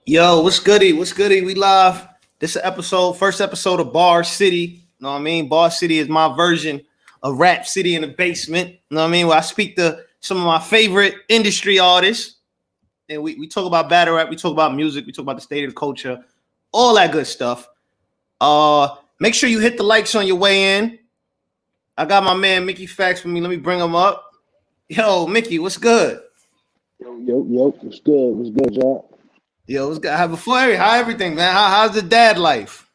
Yo, what's goody? What's goody? We live. This is first episode of BarCity. You know what I mean? BarCity is my version of Rap City in the basement. You know what I mean? Where I speak to some of my favorite industry artists. And we talk about battle rap, we talk about music, we talk about the state of the culture, all that good stuff. Make sure you hit the likes on your way in. I got my man Mickey Factz with me. Let me bring him up. Yo, Mickey, what's good? Yo, what's good? What's good, Jack? Yo, what's good? How everything, man? How's the dad life?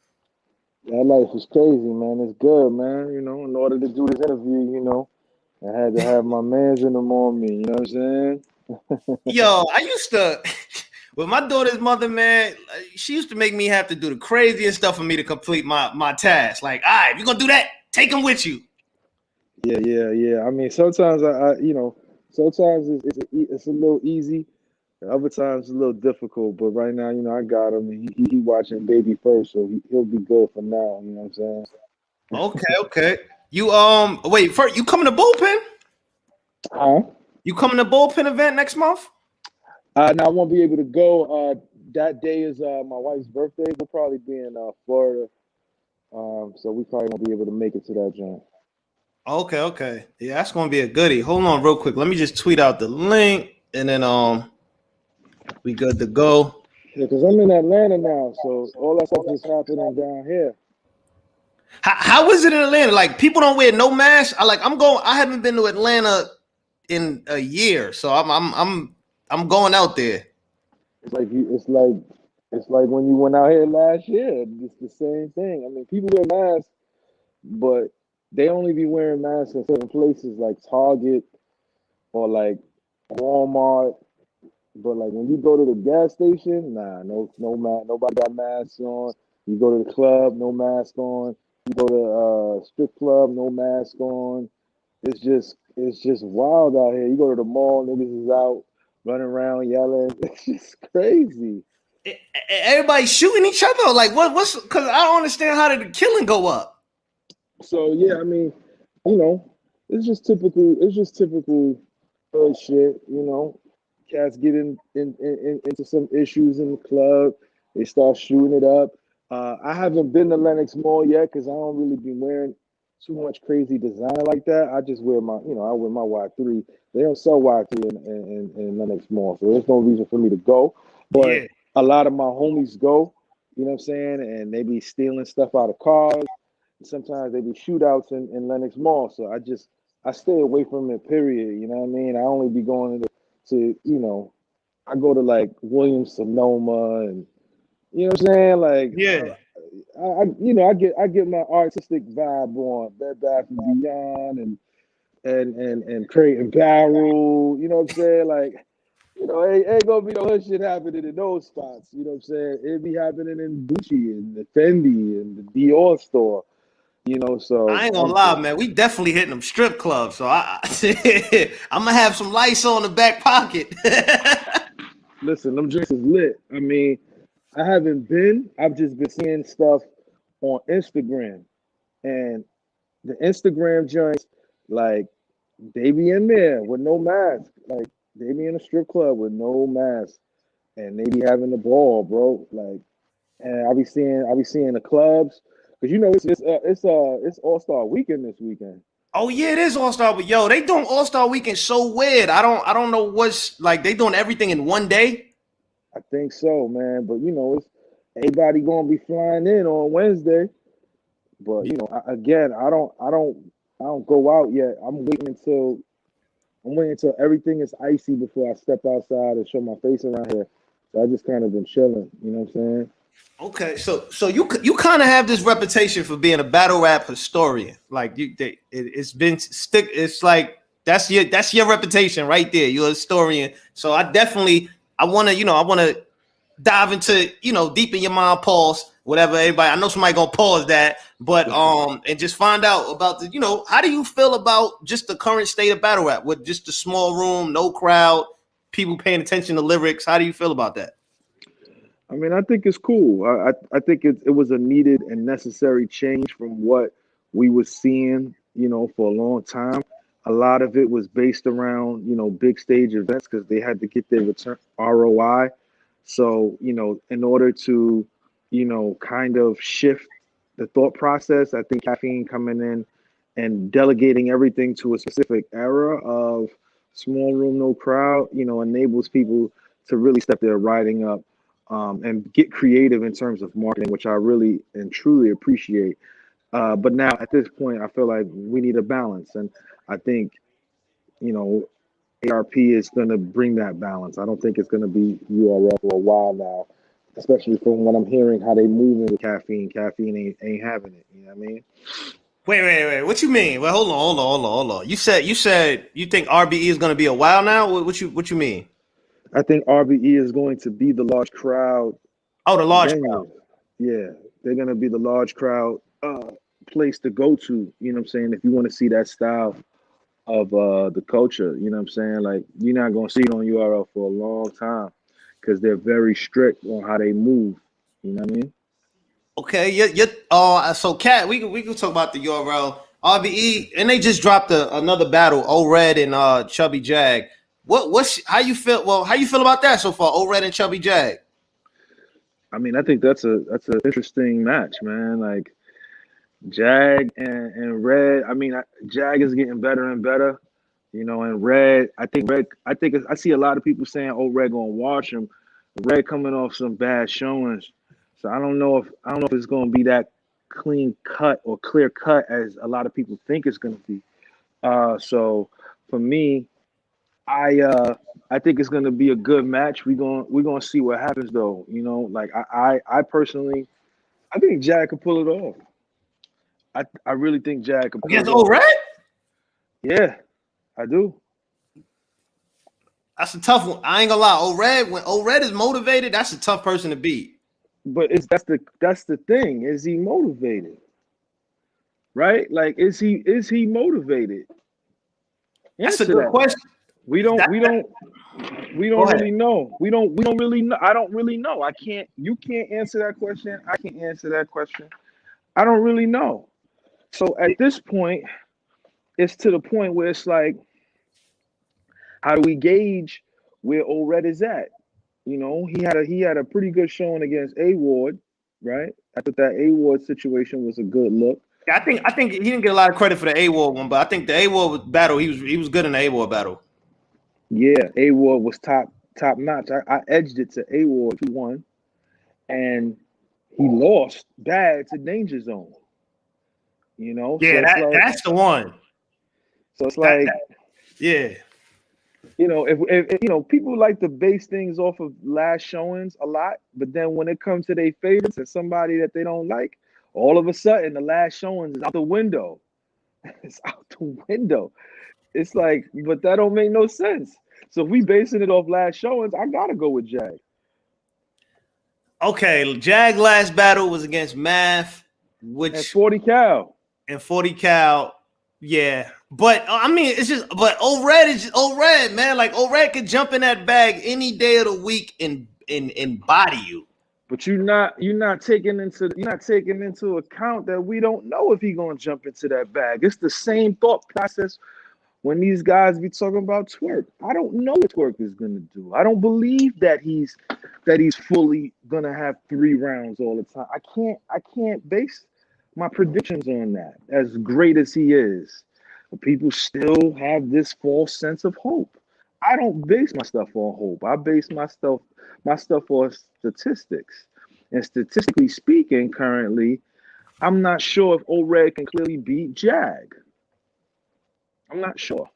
That life is crazy, man. It's good, man. In order to do this interview, I had to have my mans in them on me. You know what I'm saying? Yo, I used to, with my daughter's mother, man, she used to make me have to do the craziest stuff for me to complete my task. Like, all right, if you're going to do that, take them with you. Yeah. I mean, sometimes sometimes it's a little easy. Other times it's a little difficult. But right now, I got him. And he watching baby first, so he'll be good for now. You know what I'm saying? Okay. You, wait, first, you coming to bullpen? Huh? You coming to bullpen event next month? Now I won't be able to go. That day is my wife's birthday. We'll probably be in Florida. So we probably won't be able to make it to that joint. Okay. Yeah, that's gonna be a goodie. Hold on real quick. Let me just tweet out the link and then we good to go. Yeah, because I'm in Atlanta now, so all that stuff is happening down here. How is it in Atlanta? Like people don't wear no mask. I haven't been to Atlanta in a year, so I'm going out there. It's like when you went out here last year. It's the same thing. I mean, people wear masks, but they only be wearing masks in certain places like Target or like Walmart. But like when you go to the gas station, no mask, nobody got masks on. You go to the club, no mask on. You go to strip club, no mask on. It's just wild out here. You go to the mall, niggas is out running around yelling. It's just crazy. Everybody's shooting each other. Like what's because I don't understand how did the killing go up. So yeah, I mean, you know, it's just typical. It's just typical hood shit. Cats get into some issues in the club. They start shooting it up. I haven't been to Lenox Mall yet because I don't really be wearing too much crazy design like that. I just wear I wear my Y3. They don't sell Y3 in Lenox Mall, so there's no reason for me to go. But Yeah. a lot of my homies go, you know what I'm saying, and they be stealing stuff out of cars. Sometimes they be shootouts in Lenox Mall, so I stay away from it. Period. You know what I mean? I only be going to I go to like Williams Sonoma and you know what I'm saying? Like Yeah. I get my artistic vibe on Bed Bath and Beyond and Crate and Barrel. You know what I'm saying? Like ain't gonna be no hood shit happening in those spots. You know what I'm saying? It be happening in Gucci and the Fendi and the Dior store. So I ain't gonna lie, man. We definitely hitting them strip clubs. So I'm gonna have some lights on the back pocket. listen, them drinks is lit. I mean, I haven't been. I've just been seeing stuff on Instagram, and the Instagram joints, like they be in there with no mask. Like they be in a strip club with no mask, and they be having the ball, bro. Like, and I be seeing the clubs because it's All Star Weekend this weekend. Oh yeah, it is All Star. But yo, they doing All Star Weekend so weird. I don't know what's like. They doing everything in one day. I think so, man. But it's everybody gonna be flying in on Wednesday. But again, I don't go out yet. I'm waiting until everything is icy before I step outside and show my face around here. So I just kind of been chilling. You know what I'm saying? Okay, so you kind of have this reputation for being a battle rap historian. Like it's been stick. It's like that's your reputation right there. You're a historian. So I want to dive into deep in your mind. Pause whatever everybody. I know somebody gonna pause that, but and just find out about how do you feel about just the current state of battle rap with just the small room, no crowd, people paying attention to lyrics. How do you feel about that? I mean, I think it's cool. I think it was a needed and necessary change from what we were seeing, for a long time. A lot of it was based around, big stage events because they had to get their return ROI. So, in order to, kind of shift the thought process, I think caffeine coming in and delegating everything to a specific era of small room, no crowd, enables people to really step their writing up, and get creative in terms of marketing, which I really and truly appreciate. But now at this point, I feel like we need a balance. And I think, you know, ARP is going to bring that balance. I don't think it's going to be URL for a while now, especially from what I'm hearing, how they moving with caffeine. Caffeine ain't having it. You know what I mean? Wait. What you mean? Well, hold on. You said you think RBE is going to be a while now? What you mean? I think RBE is going to be the large crowd. Oh, the large venue. crowd. Yeah, they're going to be the large crowd place to go to. You know what I'm saying? If you want to see that style of the culture, you know what I'm saying? Like, you're not going to see it on URL for a long time because they're very strict on how they move. You know what I mean? Okay, so Cat, we can talk about the URL RBE, and they just dropped another battle, O-Red and Chubby Jag. How you feel? Well, how you feel about that so far, O-Red and Chubby Jag? I mean, I think that's an interesting match, man. Like, Jag and Red. I mean, Jag is getting better and better, and Red. I see a lot of people saying, "Oh, Red gonna wash him." Red coming off some bad showings, so I don't know if it's gonna be that clean cut or clear cut as a lot of people think it's gonna be. So for me, I think it's gonna be a good match. We're gonna see what happens though. Like I personally, I think Jag could pull it off. I really think Jag could pull Against it off. O-Red? Yeah, I do. That's a tough one. I ain't gonna lie. When O-Red is motivated, that's a tough person to beat. But that's the thing. Is he motivated? Right? Like, is he motivated? That's a good question. We don't really know. We don't really know. I don't really know. You can't answer that question. I can't answer that question. I don't really know. So at this point, it's to the point where it's like, how do we gauge where O-Red is at? He had a pretty good showing against A-Ward, right? I thought that A-Ward situation was a good look. I think he didn't get a lot of credit for the A-Ward one, but I think the A-Ward battle, he was good in the A-Ward battle. Yeah, A-Ward was top notch. I edged it to A-Ward 2-1, and he lost bad to Danger Zone. Yeah, that's the one. So it's like, yeah. If people like to base things off of last showings a lot, but then when it comes to their favorites and somebody that they don't like, all of a sudden the last showings is out the window. It's out the window. It's like, but that don't make no sense. So if we basing it off last showings, I gotta go with Jag. Okay, Jag last battle was against Math, which and 40 cal. And 40 cal, yeah. But I mean, but O-Red is just O-Red, man. Like, O-Red could jump in that bag any day of the week and body you. But you're not taking into account that we don't know if he's gonna jump into that bag. It's the same thought process when these guys be talking about Twerk. I don't know what Twerk is gonna do. I don't believe that he's fully gonna have 3 rounds all the time. I can't base my predictions on that. As great as he is, people still have this false sense of hope. I don't base my stuff on hope. I base my stuff on statistics. And statistically speaking, currently, I'm not sure if O-Red can clearly beat Jag. I'm not sure.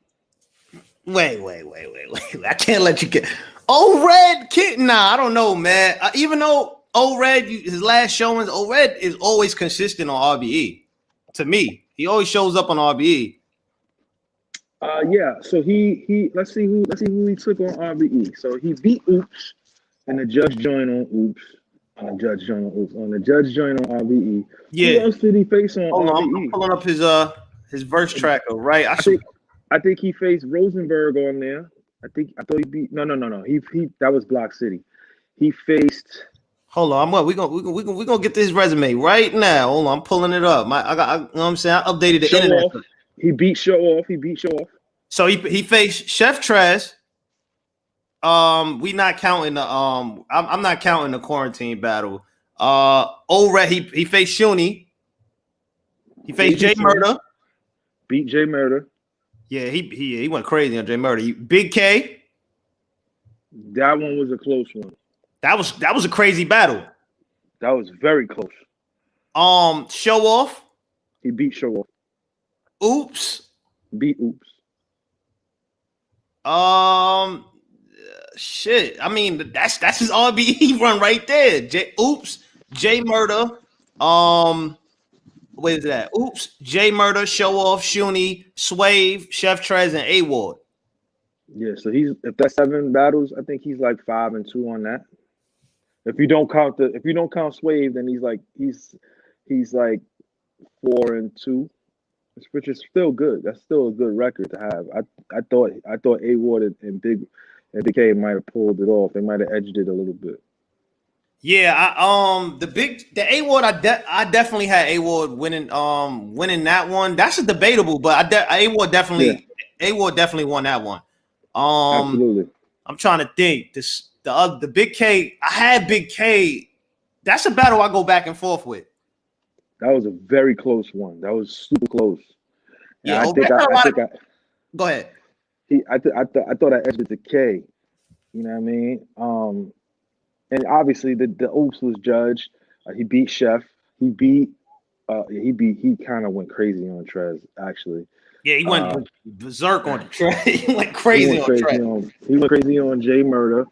Wait. I can't let you get O-Red. Nah, I don't know, man. Even though O-Red, his last showings, O-Red is always consistent on RBE. To me, he always shows up on RBE. Yeah. So he let's see who he took on RBE. So he beat Oops and the judge joined on Oops. On the judge joined on RBE. Yeah. Who else did he face on RBE? I'm pulling up his verse tracker, right? I think he faced Rosenberg on there. I thought he beat no. He that was Block City. He faced. Hold on, we're gonna get this resume right now. Hold on, I'm pulling it up. You know what I'm saying? I updated the internet. He beat Show Off. So he faced Chef Trez, We not counting the I'm not counting the quarantine battle. Old Red, he faced Shuni. He faced Jay Murder. Beat Jay Murder. Yeah, he went crazy on Jay Murder. Big K. That one was a close one. That was a crazy battle. That was very close. Show Off. He beat Show Off. Oops. Beat Oops. Shit. I mean, that's his RBE run right there. Oops. Jay Murder. What is that? Oops. Jay Murder, Show Off, Shuni, Swave, Chef Trez, and A-Ward. Yeah, so if that's 7 battles, I think he's like 5-2 on that. If you don't count Swave, then he's like 4-2, which is still good. That's still a good record to have. I thought A-Ward and Big K might have pulled it off. They might have edged it a little bit. Yeah, the A-Ward, I definitely had A-Ward winning that one. That's a debatable, but A-Ward definitely won that one. Absolutely. I'm trying to think. The Big K, I had Big K. That's a battle I go back and forth with. That was a very close one. That was super close. Yeah, go ahead. I thought I edged it to K. You know what I mean? And obviously the Oops was judged. He beat Chef. He kind of went crazy on Trez, actually. Yeah, he went berserk on Trez. He went crazy on Trez. He went crazy on Jay Murder,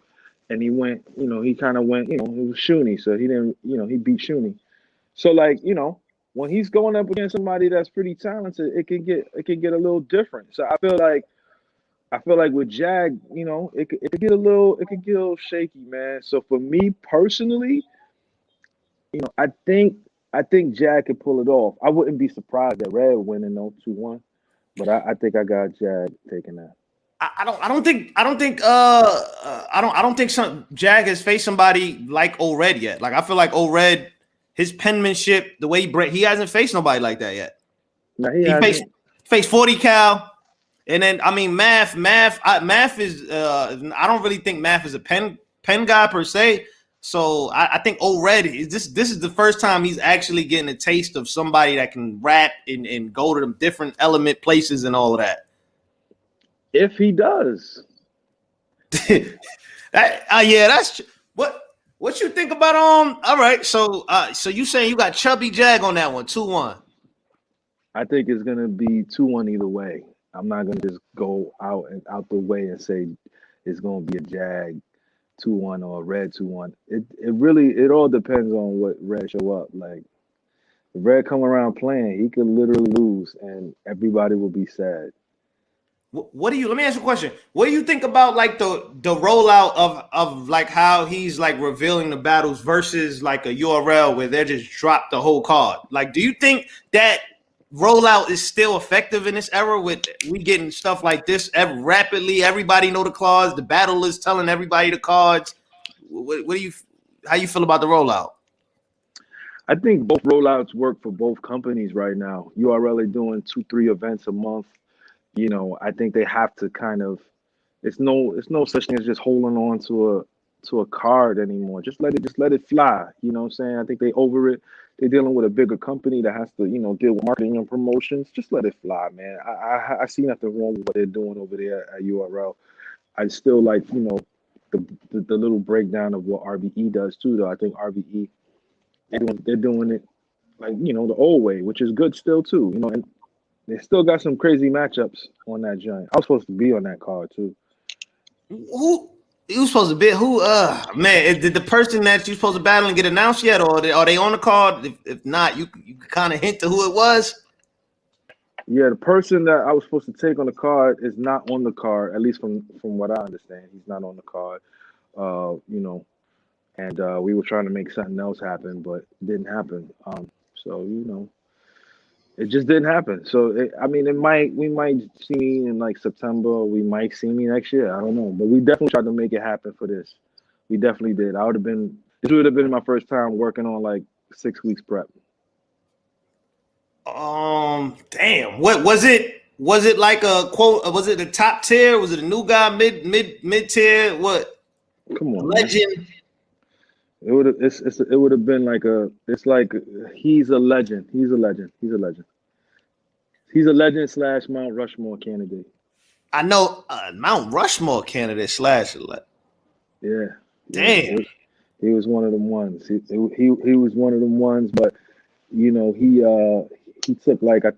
and he went, he kind of went, it was Shuni, so he didn't, he beat Shuni. So like, when he's going up against somebody that's pretty talented, it can get a little different. So I feel like with Jag, it could get a little shaky, man. So for me personally, I think Jag could pull it off. I wouldn't be surprised at Red winning 2-1, but I think I got Jag taking that. I don't think Jag has faced somebody like Old Red yet. Like I feel like Old Red, his penmanship, the way he hasn't faced nobody like that yet. No, he faced 40 cal. And then I mean Math is I don't really think Math is a pen guy per se. So I think Old Red this is the first time he's actually getting a taste of somebody that can rap and go to them different element places and all of that. If he does. That's what you think about all right. So you saying you got Chubby Jag on that one, 2-1. I think it's gonna be 2-1 either way. I'm not gonna just go out the way and say it's gonna be a Jag 2-1 or a Red 2-1. It all depends on what Red show up. Like if Red come around playing, he could literally lose and everybody will be sad. Let me ask you a question. What do you think about like the rollout of like how he's like revealing the battles versus like a URL where they just drop the whole card? Like, do you think that rollout is still effective in this era with we getting stuff like this rapidly? Everybody know the cards. The battle is telling everybody the cards. How you feel about the rollout? I think both rollouts work for both companies right now. URL are doing 2-3 events a month. I think they have to kind of. It's no such thing as just holding on to a card anymore. Just let it fly. You know what I'm saying? I think they over it. They're dealing with a bigger company that has to, deal with marketing and promotions. Just let it fly, man. I see nothing wrong with what they're doing over there at URL. I still like, the little breakdown of what RBE does too, though. I think RBE, they're doing it like, the old way, which is good still too, and they still got some crazy matchups on that joint. I was supposed to be on that card too. Who you was supposed to be? Who? Man, did the person that you supposed to battle and get announced yet, or are they on the card? If not, you kind of hint to who it was. Yeah, the person that I was supposed to take on the card is not on the card. At least from what I understand, he's not on the card. And we were trying to make something else happen, but it didn't happen. So it just didn't happen. So we might see me in like September. We might see me next year. I don't know, but we definitely tried to make it happen for this. We definitely did. This would have been my first time working on like 6 weeks prep. Damn. What was it? Was it like a quote? Was it the top tier? Was it a new guy, mid tier? What? Come on, Legend. man. It would have been like it's like he's a legend. He's a legend. He's a legend. He's a legend / Mount Rushmore candidate. I know Mount Rushmore candidate / Yeah. Damn. He was one of them ones. He was one of them ones, but you know, he took like 4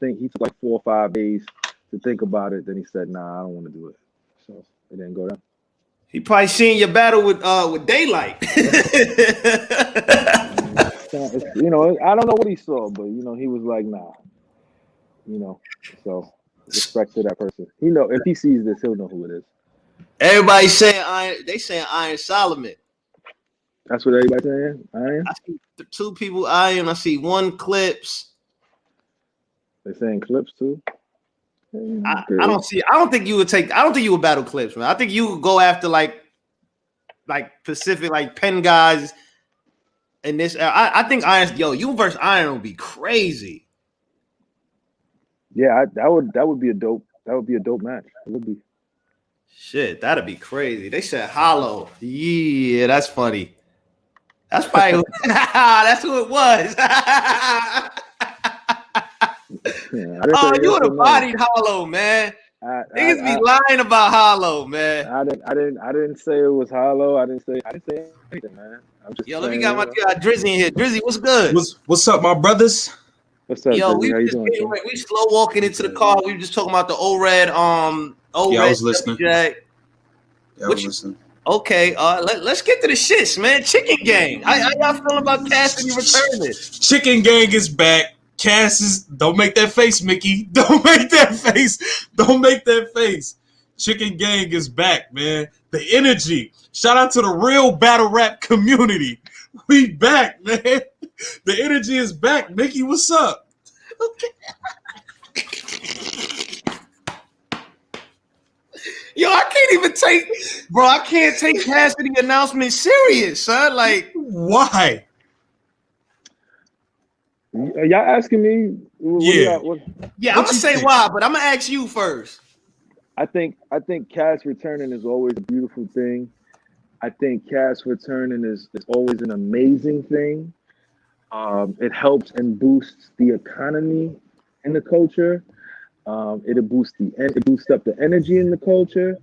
or 5 days to think about it. Then he said, "Nah, I don't want to do it." So it didn't go down. He probably seen your battle with Daylyt. You know, I don't know what he saw, but you know, he was like, "Nah." You know, so respect to that person. He know if he sees this, he'll know who it is. Everybody saying Iron. They saying Iron Solomon. That's what everybody's saying. Iron. I see 2 people Iron. I see 1 Clips. They're saying Clips too. I don't see. I don't think you would battle Clips, man. I think you would go after like Pacific, like pen guys. In this, I think Iron. Yo, you versus Iron would be crazy. Yeah, that would be a dope. That would be a dope match. It would be. Shit, that'd be crazy. They said Hollow. Yeah, that's funny. That's probably that's who it was. Oh, you would have bodied Hollow, man. Niggas be lying about Hollow, man. I didn't say it was Hollow. I didn't say anything, man. I'm just let me got my guy Drizzy in here. Drizzy, what's good? What's up, my brothers? What's up, yo, Drizzy? we slow walking into the car. We were just talking about the ORED. Yeah, I was listening. Yeah, I was listening. Okay, let's get to the shits, man. Chicken Gang. How y'all feeling about Cassidy returning? Chicken Gang is back. Don't make that face, Mickey. Don't make that face. Don't make that face. Chicken Gang is back, man. The energy. Shout out to the real battle rap community. We back, man. The energy is back. Mickey, what's up? Okay. Yo, I can't take Cassidy announcement serious, son. Like, why? Are y'all asking me? Yeah, I'm gonna say why, but I'm gonna ask you first. I think Cass returning is always a beautiful thing. I think Cass returning is always an amazing thing. It helps and boosts the economy in the culture. It boosts up the energy in the culture.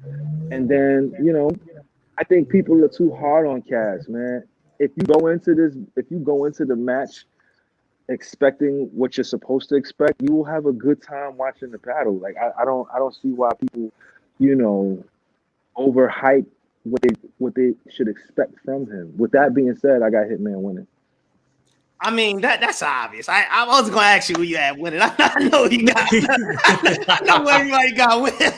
And then, you know, I think people are too hard on Cass, man. If you go into the match expecting what you're supposed to expect, you will have a good time watching the battle. Like I don't see why people, you know, overhype what they should expect from him. With that being said, I got Hitman winning. I mean, that's obvious. I wasn't gonna ask you who you had winning. I know you got. I know everybody got winning.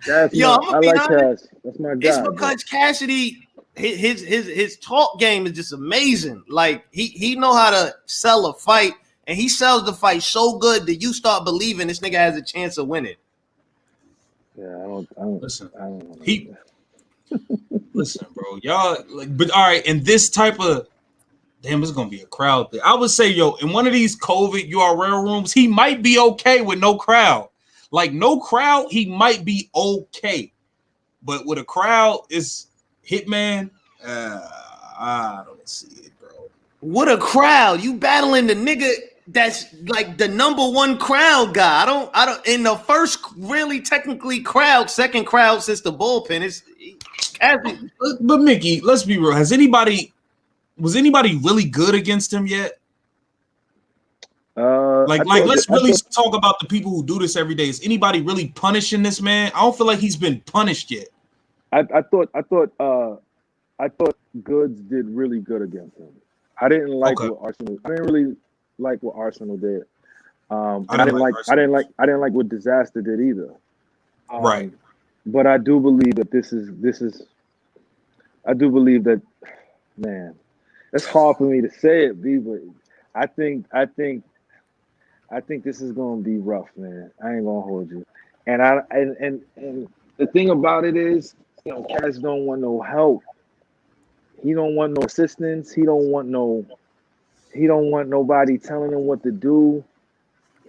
I like Cass. That's my guy. It's because Cassidy, his talk game is just amazing. Like he know how to sell a fight, and he sells the fight so good that you start believing this nigga has a chance of winning. Yeah, I don't listen. I don't know. Listen, bro, y'all like, but all right, in this type of damn, it's gonna be a crowd thing. I would say, yo, in one of these COVID URL rooms, he might be okay with no crowd. Like no crowd, he might be okay. But with a crowd, it's Hitman. I don't see it, bro. What a crowd! You battling the nigga that's like the #1 crowd guy. I don't. In the first really technically crowd, second crowd since the bullpen is. But Mickey, let's be real. Was anybody really good against him yet? Let's really talk about the people who do this every day. Is anybody really punishing this man? I don't feel like he's been punished yet. I thought Goods did really good against him. I didn't like what Arsenal. I didn't really like what Arsenal did. I didn't like what Disaster did either. Right. But I do believe that this is. I do believe that, man. It's hard for me to say it, B, but I think this is gonna be rough, man. I ain't gonna hold you. And the thing about it is, you know, Cass don't want no help. He don't want no assistance. He don't want nobody telling him what to do.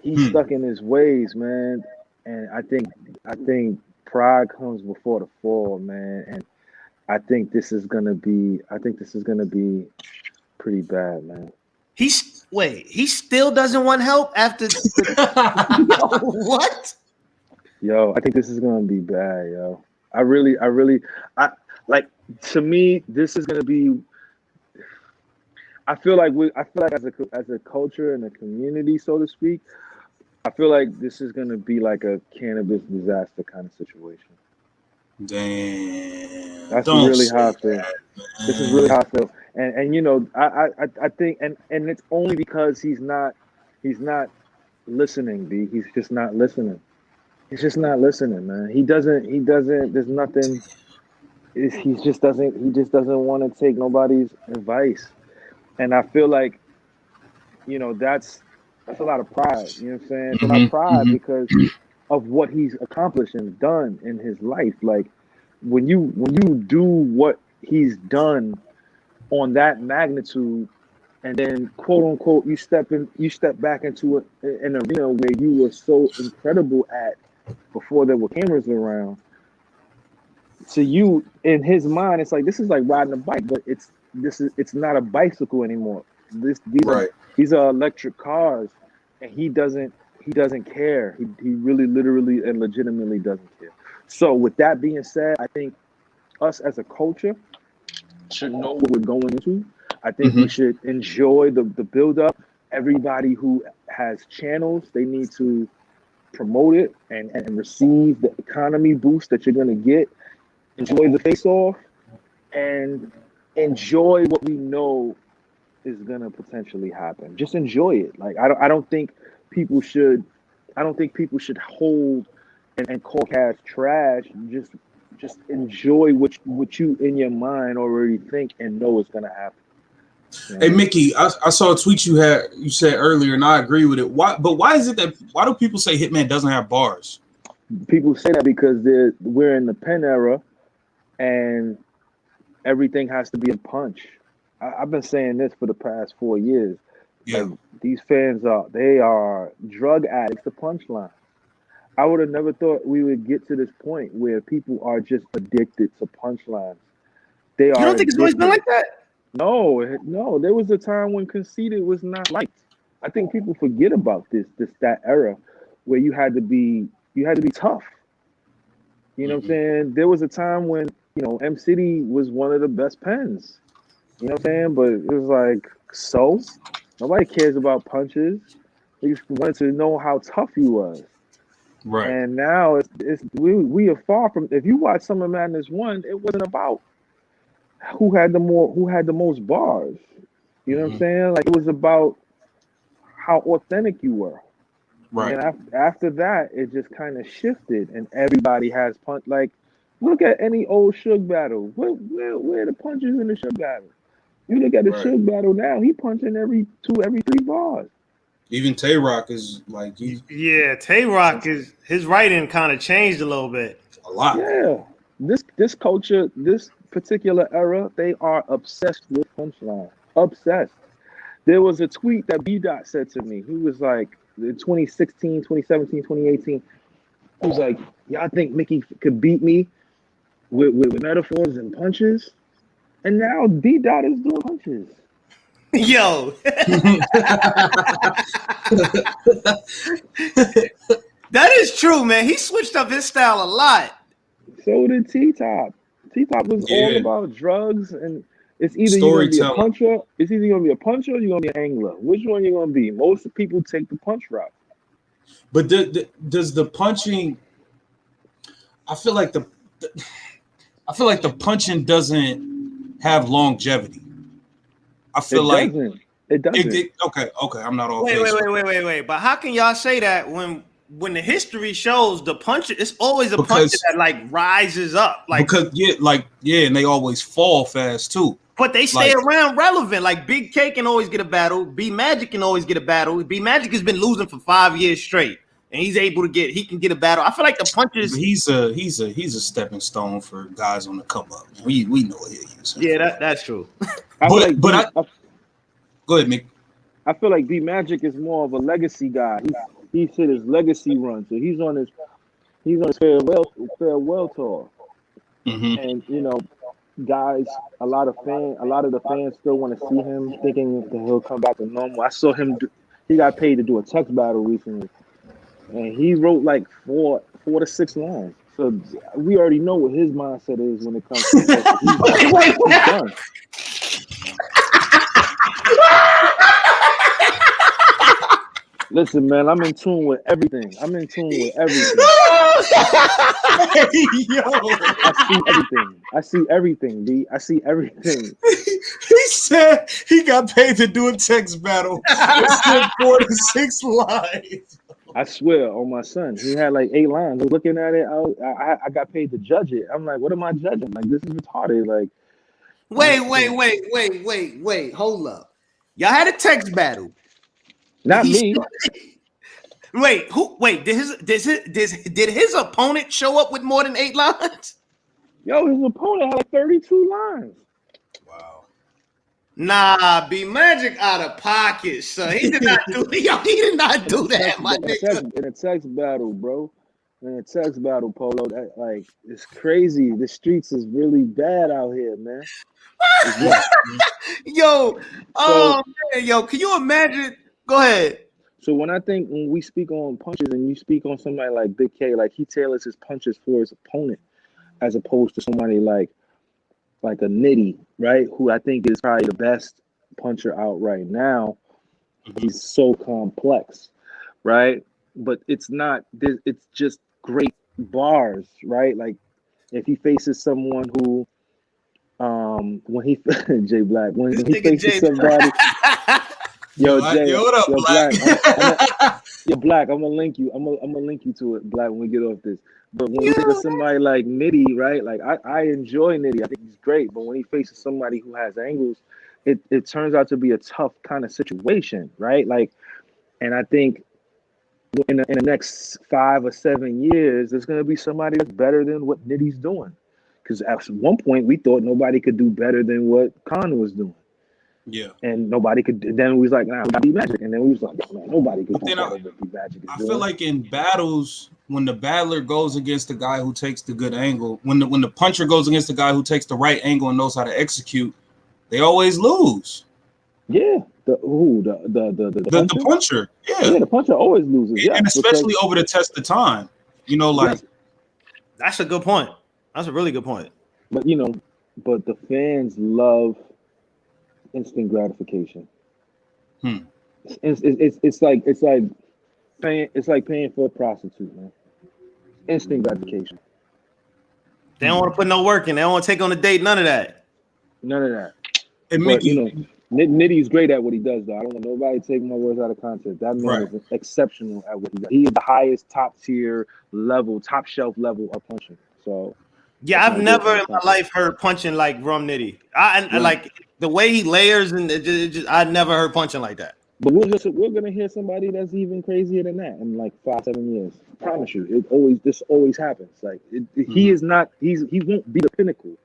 he's stuck in his ways, man. And I think pride comes before the fall, man. And I think this is gonna be pretty bad, man. He still doesn't want help after what? Yo, I think this is gonna be bad, yo. I like, to me, this is gonna be. I feel like as a culture and a community, so to speak, I feel like this is gonna be like a cannabis disaster kind of situation. Damn. That's really how I feel. This is really how I feel. And you know, I think and it's only because he's not listening, B. He's just not listening. He's just not listening, man. He doesn't there's nothing. He just doesn't want to take nobody's advice. And I feel like, you know, that's a lot of pride. You know what I'm saying? It's a lot of pride because of what he's accomplished and done in his life. Like when you do what he's done on that magnitude, and then quote unquote you step back into an arena where you were so incredible at before there were cameras around. To you, in his mind, it's like this is like riding a bike, but it's not a bicycle anymore. These are electric cars, and he doesn't care. He really, literally, and legitimately doesn't care. So, with that being said, I think us as a culture should know what we're going into. I think we should enjoy the build up. Everybody who has channels, they need to promote it and receive the economy boost that you're gonna get. Enjoy the face off and enjoy what we know is gonna potentially happen. Just enjoy it. Like I don't think people should hold and call Cass trash. Just enjoy what you in your mind already think and know is gonna happen. You know? Hey Mickey, I saw a tweet you said earlier, and I agree with it. Why do people say Hitman doesn't have bars? People say that because we're in the pen era, and everything has to be a punch. I've been saying this for the past 4 years. Yeah. Like, these fans are drug addicts to Punchline. I would have never thought we would get to this point where people are just addicted to Punchlines. You don't think it's always been like that? No. There was a time when Conceited was not liked. I think people forget about that era where you had to be tough. You know what I'm saying? There was a time when, you know, M City was one of the best pens. You know what I'm saying? But it was like, so nobody cares about punches. They just wanted to know how tough you was. Right. And now we are far from. If you watch Summer Madness 1, it wasn't about who had the most bars. You know what I'm saying? Like, it was about how authentic you were. Right. And after that, it just kind of shifted, and everybody has punch. Like, look at any old Suge battle. Where are the punches in the Suge battle? You look at the Suge battle now, he punching every 3 bars. Even Tay Rock is like Tay Rock his writing kind of changed a little bit. A lot. Yeah. This culture, this particular era, they are obsessed with Punchline. Obsessed. There was a tweet that B-Dot said to me. He was like, in 2016, 2017, 2018, he was like, y'all think Mickey could beat me with metaphors and punches? And now B-Dot is doing punches. Yo. That is true, man. He switched up his style a lot. So did T-Top. T-Top was all about drugs, and it's either you're gonna be a puncher, or you're gonna be an angler. Which one you gonna be? Most people take the punch route. But does the punching? I feel like the punching doesn't have longevity. I feel it doesn't. Okay. I'm not all. Wait. But how can y'all say that when the history shows the punch? It's always a punch that like rises up, like and they always fall fast too. But they stay around relevant. Like Big K can always get a battle. B Magic can always get a battle. B Magic has been losing for 5 years straight, and he's able to get. He can get a battle. I feel like the punches. He's a stepping stone for guys on the come up. We know what he is. Yeah, that's true. Go ahead, Mick. I feel like B Magic is more of a legacy guy. he said his legacy run. So he's on his farewell tour. Mm-hmm. And you know, guys, a lot of the fans still want to see him, thinking that he'll come back to normal. I saw him. He got paid to do a text battle recently, and he wrote like four to 6 lines. So we already know what his mindset is when it comes to he's done. Listen, man, I'm in tune with everything. Yo. I see everything, B. I see everything. He said he got paid to do a text battle. It said 4 to 6 lines. I swear on my son, he had like 8 lines. I was looking at it. I got paid to judge it. I'm like, what am I judging? Like, this is retarded. Like, wait. Hold up. Y'all had a text battle. Not me. Wait, who? Wait, did his opponent show up with more than 8 lines? Yo, his opponent had like 32 lines. Wow. Nah, B Magic out of pocket, son. He did not do. Yo, he did not do that, my nigga. In a text battle, bro. In a text battle, Polo. That, like, it's crazy. The streets is really bad out here, man. Yo, oh man, yo, can you imagine? Go ahead. So when we speak on punches and you speak on somebody like Big K, like he tailors his punches for his opponent, as opposed to somebody like a Nitty, right? Who I think is probably the best puncher out right now. He's so complex, right? But it's not. It's just great bars, right? Like if he faces someone who, when he Jay Black, when he faces somebody. Yo, Jay, what up, Black? Black, I'm gonna link you. I'm gonna link you to it, Black, when we get off this. But when we think of somebody like Nitty, right? Like I enjoy Nitty. I think he's great. But when he faces somebody who has angles, it turns out to be a tough kind of situation, right? Like, and I think in the next 5 or 7 years, there's gonna be somebody that's better than what Nitty's doing. Because at one point we thought nobody could do better than what Khan was doing. Yeah, and nobody could. Then we was like, "Nah, we gotta be Magic," and then we was like, "Man, nobody could do better than be Magic." I feel like in battles, when the battler goes against the guy who takes the good angle, when the puncher goes against the guy who takes the right angle and knows how to execute, they always lose. Yeah, the puncher. Yeah, the puncher always loses. Yeah, and especially over the test of time. You know, like that's a good point. That's a really good point. But but the fans love instant gratification. It's like paying for a prostitute, man. Instant gratification. They don't want to put no work in. They don't want to take on a date. None of that. And Mickey, Nitty's great at what he does, though. I don't want nobody to take my words out of context. That man is exceptional at what he does. He is the highest top shelf level of punching. So yeah, I've never in my life heard punching like Rum Nitty. I like the way he layers, and I never heard punching like that. But we're gonna hear somebody that's even crazier than that in like 5-7 years. I promise you, this always happens. Like he won't be the pinnacle.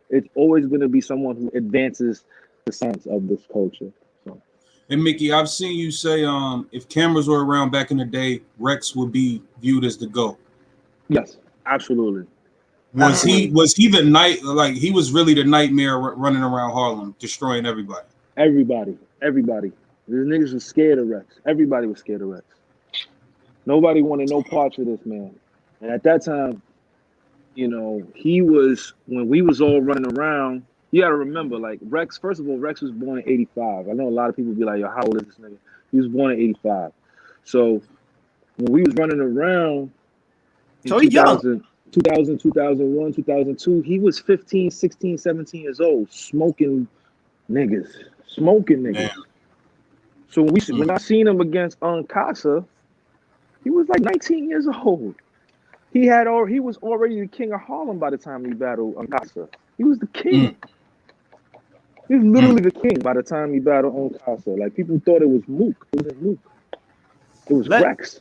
It's always gonna be someone who advances the science of this culture. So. And Mickey, I've seen you say, if cameras were around back in the day, Rex would be viewed as the GOAT. Yes, absolutely. Was he the night, like he was really the nightmare running around Harlem, destroying everybody? Everybody. The niggas was scared of Rex. Everybody was scared of Rex. Nobody wanted no parts of this man. And at that time, he was, when we was all running around, you gotta remember, like Rex, first of all, Rex was born in 85. I know a lot of people be like, yo, how old is this nigga? He was born in 85. So when we was running around in 2000, 2001, 2002, he was 15, 16, 17 years old, smoking niggas. Damn. So when I seen him against Casa, he was like 19 years old. He was already the king of Harlem by the time he battled Casa. He was the king. He was literally the king by the time he battled Casa. Like people thought it was Mook. It wasn't Mook. It was Rex.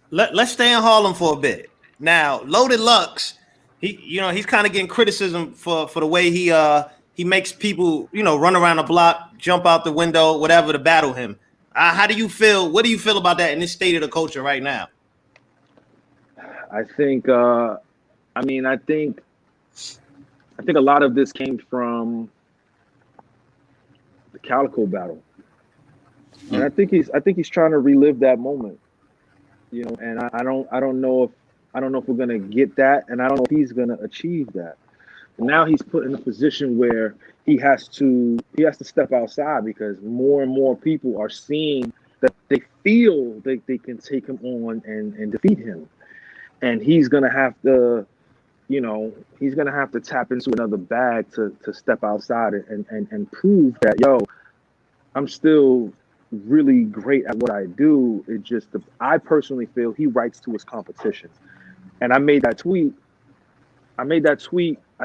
Let's stay in Harlem for a bit. Now, Loaded Lux, he's kind of getting criticism for the way he makes people, run around the block, jump out the window, whatever, to battle him. How do you feel? What do you feel about that in this state of the culture right now? I think. I think a lot of this came from the Calico battle, and I think he's trying to relive that moment. You know, and I don't know if we're gonna get that, and I don't know if he's gonna achieve that. Now he's put in a position where he has to step outside because more and more people are seeing that they feel they can take him on and defeat him. And he's gonna have to, tap into another bag to step outside and prove that, yo, I'm still really great at what I do. It's just I personally feel he writes to his competition. And I made that tweet. I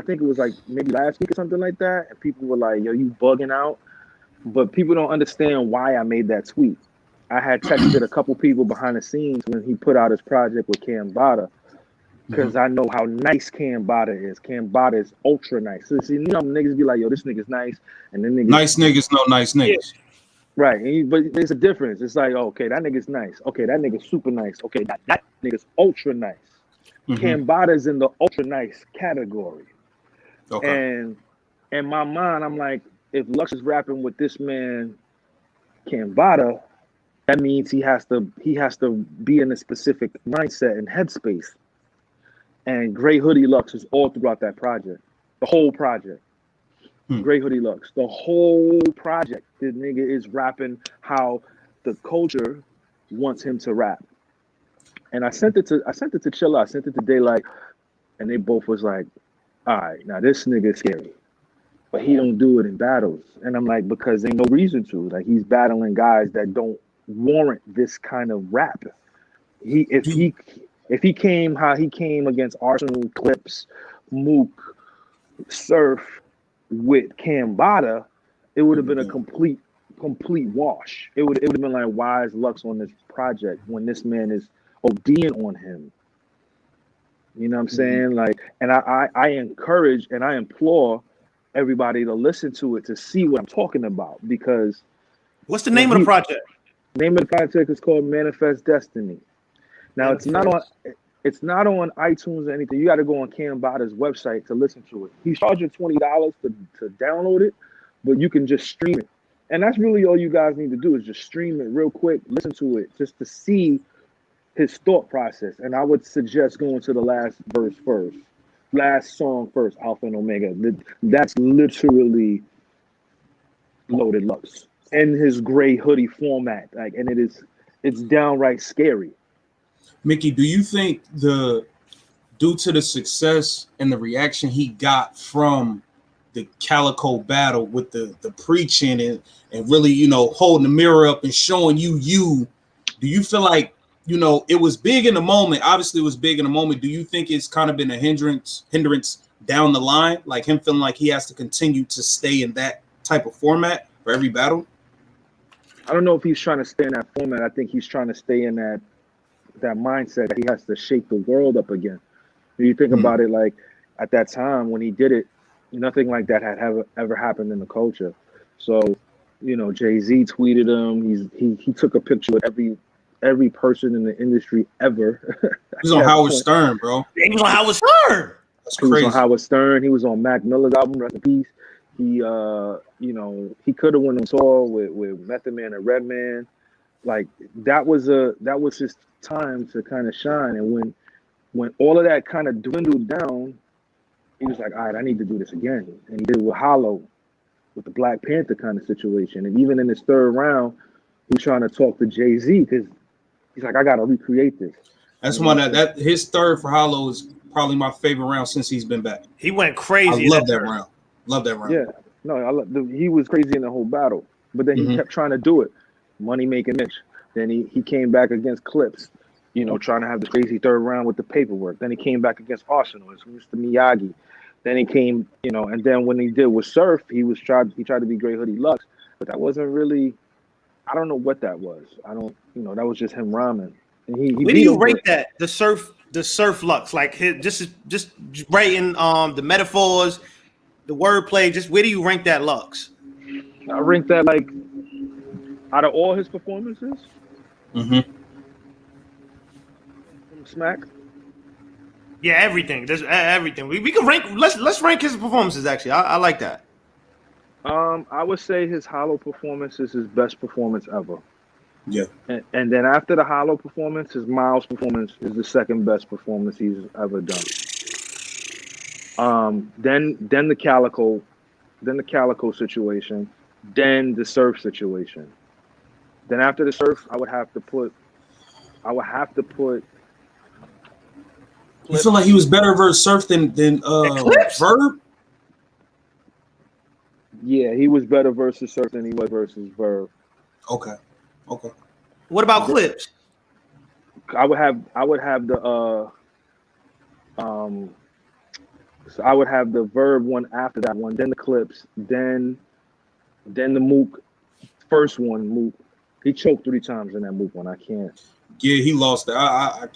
think it was like maybe last week or something like that. And people were like, yo, you bugging out. But people don't understand why I made that tweet. I had texted a couple people behind the scenes when he put out his project with Cambada, because I know how nice Cambada is. Cambada is ultra nice. So, see, niggas be like, yo, this nigga's nice. And then niggas. Nice niggas, no nice niggas. Right. But there's a difference. It's like, okay, that nigga's nice. Okay, that nigga's super nice. Okay, that nigga's ultra nice. Cambada's in the ultra nice category. Okay. And in my mind, I'm like, if Lux is rapping with this man, Cambada, that means he has to be in a specific mindset and headspace. And Gray Hoodie Lux is all throughout that project, the whole project. Gray Hoodie Lux, the whole project. The nigga is rapping how the culture wants him to rap. And I sent it to Chilla, I sent it to Daylyt, and they both was like, all right, now this nigga is scary, but he don't do it in battles. And I'm like, because ain't no reason to. Like, he's battling guys that don't warrant this kind of rap. If he came how he came against Arsenal, Clips, Mook, Surf with Cambada, it would have been a complete wash. It would have been like, why is Lux on this project when this man is ODing on him? You know what I'm saying? Like, and I encourage and I implore everybody to listen to it to see what I'm talking about, because what's the name of the project? Name of the project is called Manifest Destiny. Now it's not on iTunes or anything. You got to go on Cambada's website to listen to it. He's charging $20 to download it, but you can just stream it. And that's really all you guys need to do, is just stream it real quick, listen to it, just to see his thought process. And I would suggest going to the last song first, Alpha and Omega. That's literally Loaded Lux in his Gray Hoodie format. Like, and it's downright scary. Mickey, do you think due to the success and the reaction he got from the Calico battle with the preaching and really, holding the mirror up and showing do you feel like, it was big in the moment? Obviously it was big in the moment. Do you think it's kind of been a hindrance down the line? Like him feeling like he has to continue to stay in that type of format for every battle? I don't know if he's trying to stay in that format. I think he's trying to stay in that mindset that he has to shake the world up again. When you think about it, like at that time when he did it, nothing like that had ever happened in the culture. So, Jay-Z tweeted him. He took a picture with every person in the industry ever. He was on Howard Stern, bro. He was on Howard Stern. That's crazy. He was on Howard Stern. He was on Mac Miller's album, Rest in Peace. He could have went on tour with Method Man and Redman. Like that was his time to kind of shine. And when all of that kind of dwindled down, he was like, all right, I need to do this again. And he did it with Holla, with the Black Panther kind of situation. And even in his third round, he's trying to talk to Jay-Z because he's like, I got to recreate this. That's one that his third for Holla is probably my favorite round since he's been back. He went crazy. I love that round. Love that round. Yeah, no, he was crazy in the whole battle, but then he kept trying to do it. Money making Mitch. Then he came back against Clips, trying to have the crazy third round with the paperwork. Then he came back against Arsenal, it's Mr. Miyagi. Then he came, and then when he did with Surf, he tried to be Gray Hoodie Lux, but that wasn't really. I don't know what that was. That was just him rhyming. And where do you rate that? The surf Lux, like just writing the metaphors, the wordplay. Just where do you rank that Lux? I rank that like Out of all his performances Mm-hmm. from Smack, Yeah, everything. There's everything. We can rank. Let's rank his performances. Actually, I like that. I would say his Hollow performance is his best performance ever. Yeah. And then after the Hollow performance, his Miles performance is the second best performance he's ever done. Then the Calico situation, then the Surf situation. Then after the Surf, I would have to put. You feel like he was better versus Surf than Verb? Yeah, he was better versus Surf than he was versus Verb. Okay. What about Clips? I would have the so I would have the Verb one after that one, then the Clips, then the Mook first one. Mook, he choked 3 times in that Mook one. I can't. Yeah, he lost it. I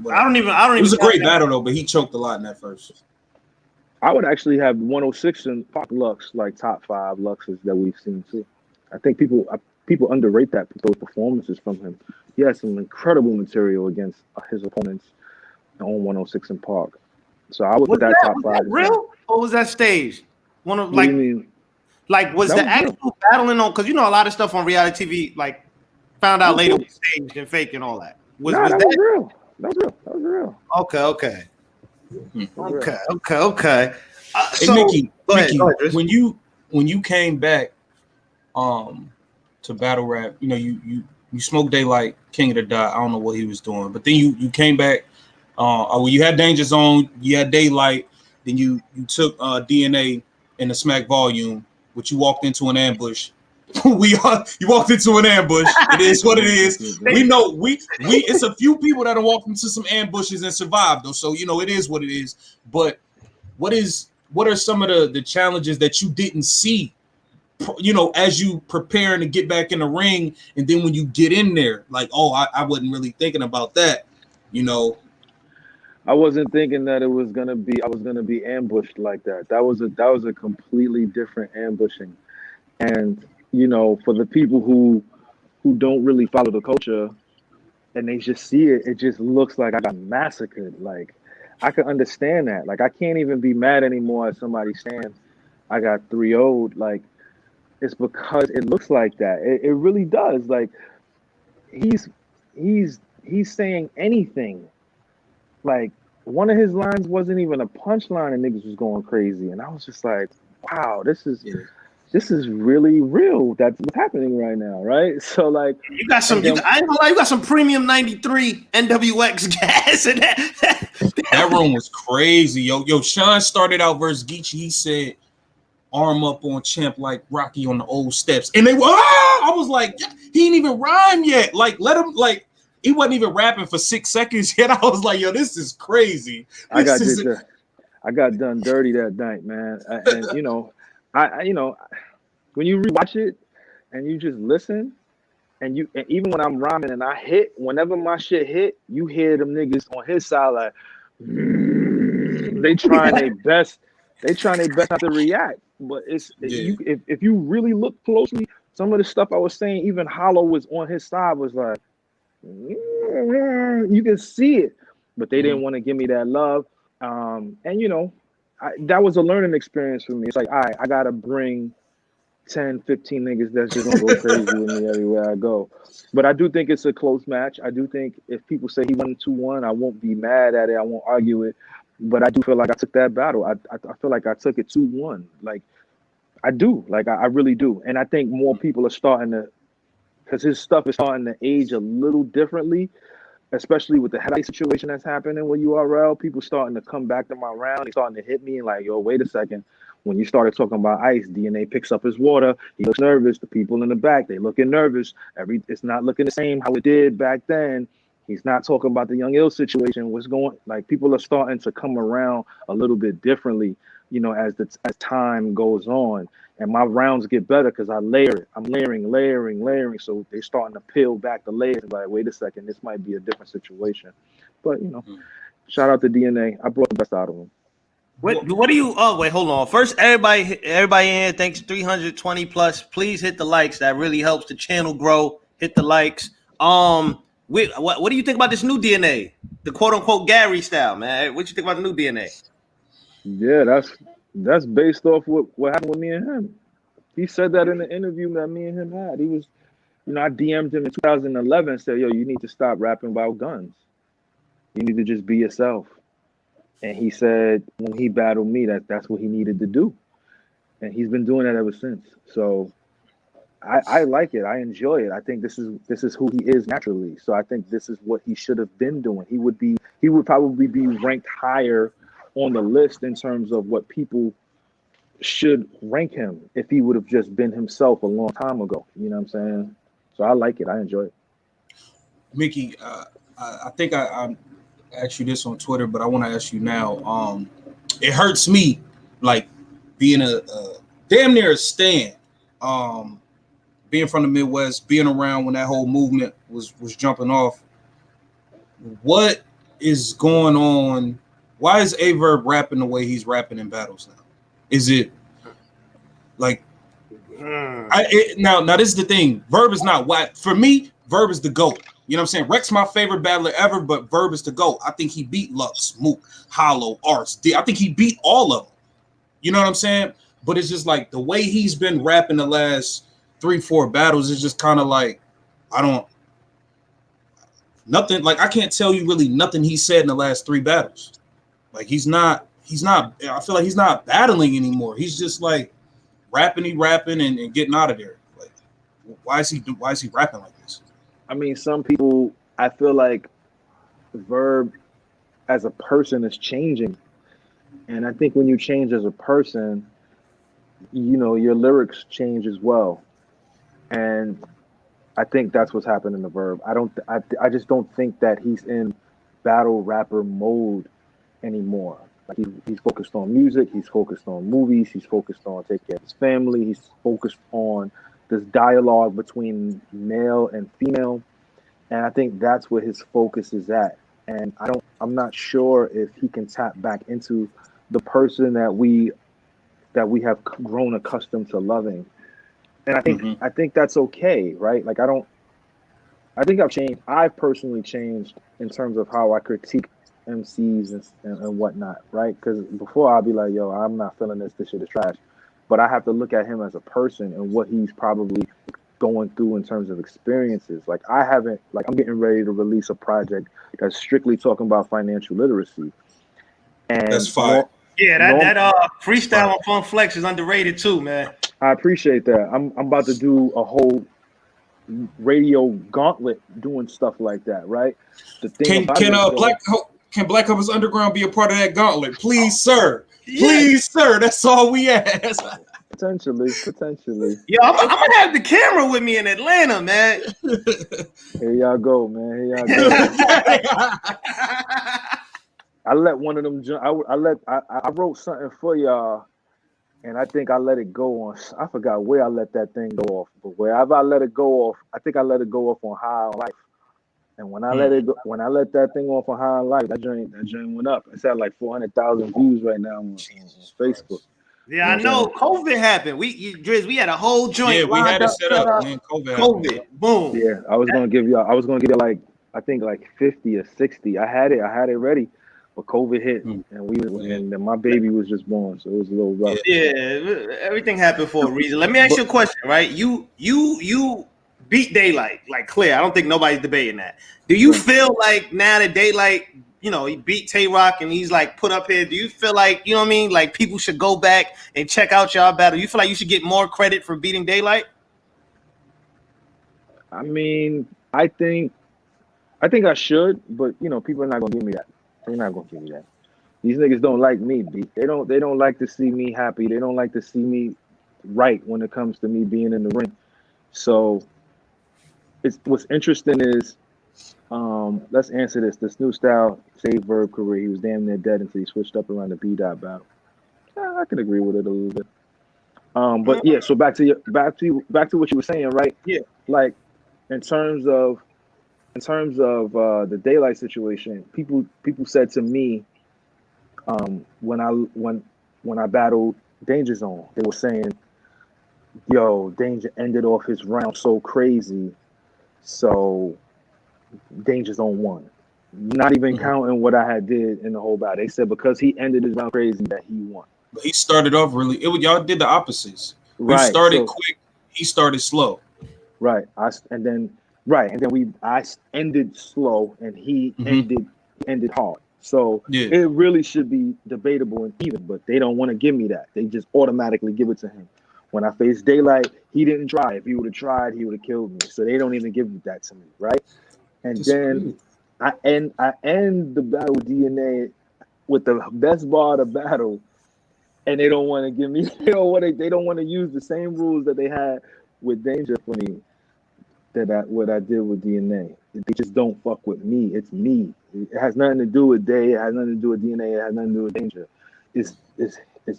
don't even. It was a great battle though, but he choked a lot in that first. I would actually have 106 and Pop Lux like top 5 Luxes that we've seen too. I think people underrate those performances from him. He has some incredible material against his opponents on 106 and Park. So I would put that top 5. Was that real or was that staged? One of What do you mean? Like was That the was actual real. battling on? Because you know a lot of stuff on reality TV, like found out later was staged and fake and all that. Was that that was real? That was real. Okay. Hey, So Mickey, go ahead, Chris. when you came back to battle rap, you know, you smoked Daylyt, King of the Dot. I don't know what he was doing, but then you came back. Well, you had Danger Zone, you had Daylyt, then you took DNA in the Smack volume, which you walked into an ambush. You walked into an ambush. It is what it is. We know we it's a few people that have walked into some ambushes and survived though. So you know it is what it is. But what are some of the challenges that you didn't see, you know, as you preparing to get back in the ring, and then when you get in there, like, oh, I wasn't really thinking about that, you know. I wasn't thinking that I was gonna be ambushed like that. That was a completely different ambushing. And you know, for the people who don't really follow the culture and they just see it, it just looks like I got massacred. Like I can understand that. Like I can't even be mad anymore at somebody saying I got 3-0'd. Like it's because it looks like that. It really does. Like he's saying anything. Like one of his lines wasn't even a punchline and niggas was going crazy. And I was just like, wow, this is really real. That's what's happening right now, right? So like you got some. I ain't gonna lie, you got some premium '93 NWX gas in that. That room was crazy, yo. Sean started out versus Geechee. He said, "Arm up on Champ like Rocky on the old steps," and they were. I was like, he ain't even rhyme yet. Like, let him. Like, he wasn't even rapping for 6 seconds yet. I was like, yo, this is crazy. I got done dirty that night, man. And you know. When you rewatch it and you just listen, and even when I'm rhyming and I hit, whenever my shit hit, you hear them niggas on his side like they trying their best. They trying their best not to react. But if you really look closely, some of the stuff I was saying, even Holla was on his side was like you can see it, but they didn't want to give me that love. And you know. That was a learning experience for me. It's like, all right, I gotta bring 10, 15 niggas that's just gonna go crazy with me everywhere I go. But I do think it's a close match. I do think if people say he won 2-1, I won't be mad at it. I won't argue it. But I do feel like I took that battle. I feel like I took it 2-1. Like I do. Like I really do. And I think more people are starting to, because his stuff is starting to age a little differently. Especially with the headlight situation that's happening with URL, people starting to come back to my round. They starting to hit me and like, yo, wait a second. When you started talking about Ice, DNA picks up his water. He looks nervous. The people in the back, they looking nervous. It's not looking the same how it did back then. He's not talking about the Young Ill situation. What's going? Like people are starting to come around a little bit differently, you know, as time goes on. And my rounds get better because I layer it. I'm layering. So they're starting to peel back the layers. Like, wait a second, this might be a different situation. But, you know, shout out to DNA. I brought the best out of him. What do you? Oh wait, hold on. First, everybody in here, thanks 320 plus. Please hit the likes. That really helps the channel grow. Hit the likes. What do you think about this new DNA? The quote unquote Gary style, man. What you think about the new DNA? Yeah, that's based off what happened with me and him. He said that in the interview that me and him had. He was, I DM'd him in 2011 and said, yo, you need to stop rapping about guns. You need to just be yourself. And he said when he battled me, that's what he needed to do. And he's been doing that ever since. So I like it. I enjoy it. I think this is who he is naturally. So I think this is what he should have been doing. He would probably be ranked higher on the list in terms of what people should rank him if he would have just been himself a long time ago. You know what I'm saying? So I like it. I enjoy it. Mickey, I think I asked you this on Twitter, but I want to ask you now. It hurts me, like being a damn near a stan, being from the Midwest, being around when that whole movement was jumping off. What is going on? Why is Averb rapping the way he's rapping in battles now? Is it like now this is the thing. Verb is not whack. For me, Verb is the GOAT. You know what I'm saying? Rex my favorite battler ever, but Verb is the GOAT. I think he beat Lux, Mook, Hollow, Arts. I think he beat all of them. You know what I'm saying? But it's just like the way he's been rapping the last 3-4 battles is just kind of like nothing. Like I can't tell you really nothing he said in the last 3 battles. Like he's not. I feel like he's not battling anymore. He's just like rapping and getting out of there. Like why is he rapping like this? I mean, some people, I feel like Verb as a person is changing. And I think when you change as a person, your lyrics change as well. And I think that's what's happening to Verb. I just don't think that he's in battle rapper mode anymore. Like he's focused on music, he's focused on movies, he's focused on taking care of his family, he's focused on this dialogue between male and female. And I think that's where his focus is at. And I'm not sure if he can tap back into the person that we have grown accustomed to loving. And I think that's okay, right? Like I think I've changed. I've personally changed in terms of how I critique MCs and whatnot, right? Because before I'd be like, yo, I'm not feeling this shit is trash. But I have to look at him as a person and what he's probably going through in terms of experiences. Like I'm getting ready to release a project that's strictly talking about financial literacy. And that's fine. Yeah, that freestyle on Fun Flex is underrated too, man. I appreciate that. I'm about to do a whole radio gauntlet doing stuff like that, right? The thing can Black Ops Underground be a part of that gauntlet? Please, sir. Please, sir. That's all we ask. Potentially. Yeah, I'm gonna have the camera with me in Atlanta, man. Here y'all go, man. I let one of them. I wrote something for y'all, and I think I let it go on. I forgot where I let that thing go off, but wherever I let it go off, I think I let it go off on High on Life. And when I let that thing off on High on Life, that joint went up. It's at like 400,000 views right now on Facebook. Yeah, I know. COVID happened. We had a whole joint. Yeah, we had it set up when COVID. Boom. Yeah, I was gonna give y'all like I think like 50 or 60. I had it ready, but COVID hit, and then my baby was just born, so it was a little rough. Yeah, everything happened for a reason. Let me ask you a question, right? You beat Daylyt, like clear. I don't think nobody's debating that. Do you feel like now that Daylyt, he beat Tay Rock and he's like put up here, do you feel like, you know what I mean, like people should go back and check out y'all battle? You feel like you should get more credit for beating Daylyt? I mean, I think I should, but people are not gonna give me that. They're not gonna give me that. These niggas don't like me, B. They don't like to see me happy. They don't like to see me right when it comes to me being in the ring. So what's interesting is, let's answer this. This new style saved Verb career. He was damn near dead until he switched up around the B-Dot battle. Yeah, I can agree with it a little bit. But yeah, so back to what you were saying, right? Yeah. Like in terms of the Daylyt situation, people said to me, When I battled Danger Zone, they were saying, "Yo, Danger ended off his round so crazy, so Danger Zone won." Not even counting what I had did in the whole battle. They said because he ended his round crazy that he won. But he started off really. Y'all did the opposites. You Right. started quick. He started slow. Right. I ended slow and he ended hard. So it really should be debatable and even, but they don't want to give me that. They just automatically give it to him. When I faced Daylyt, he didn't try. If he would have tried, he would have killed me. So they don't even give that to me, right? And then I end the battle with DNA with the best bar of the battle, and they don't want to give me. They don't want to use the same rules that they had with Danger for me. What I did with DNA. They just don't fuck with me. It's me. It has nothing to do with Day. It has nothing to do with DNA. It has nothing to do with Danger. It's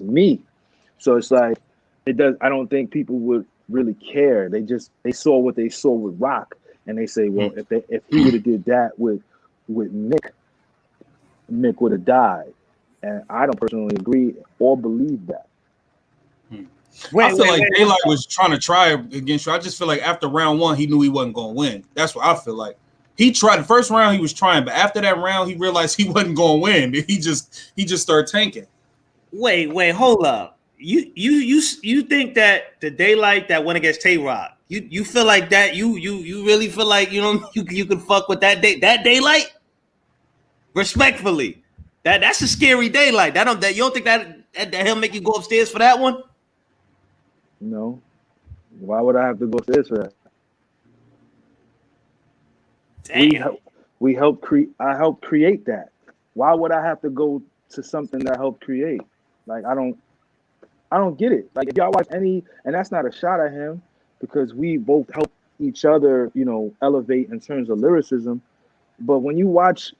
me. So it's like it does. I don't think people would really care. They saw what they saw with Rock, and they say, well, if he would have did that with Mick would have died. And I don't personally agree or believe that. I feel like Daylyt was trying to try against you. I just feel like after round one, he knew he wasn't going to win. That's what I feel like. He tried the first round, he was trying, but after that round, he realized he wasn't going to win. He just started tanking. Wait, hold up. You think that the Daylyt that went against Tay-Rock, you feel like that? You really feel like you could fuck with that Daylyt? Respectfully, that's a scary Daylyt. You don't think that he'll make you go upstairs for that one? No. Why would I have to go upstairs for that? Damn. I helped create that. Why would I have to go to something that I helped create? Like I don't get it. Like if y'all watch and that's not a shot at him because we both help each other, elevate in terms of lyricism. But when you watch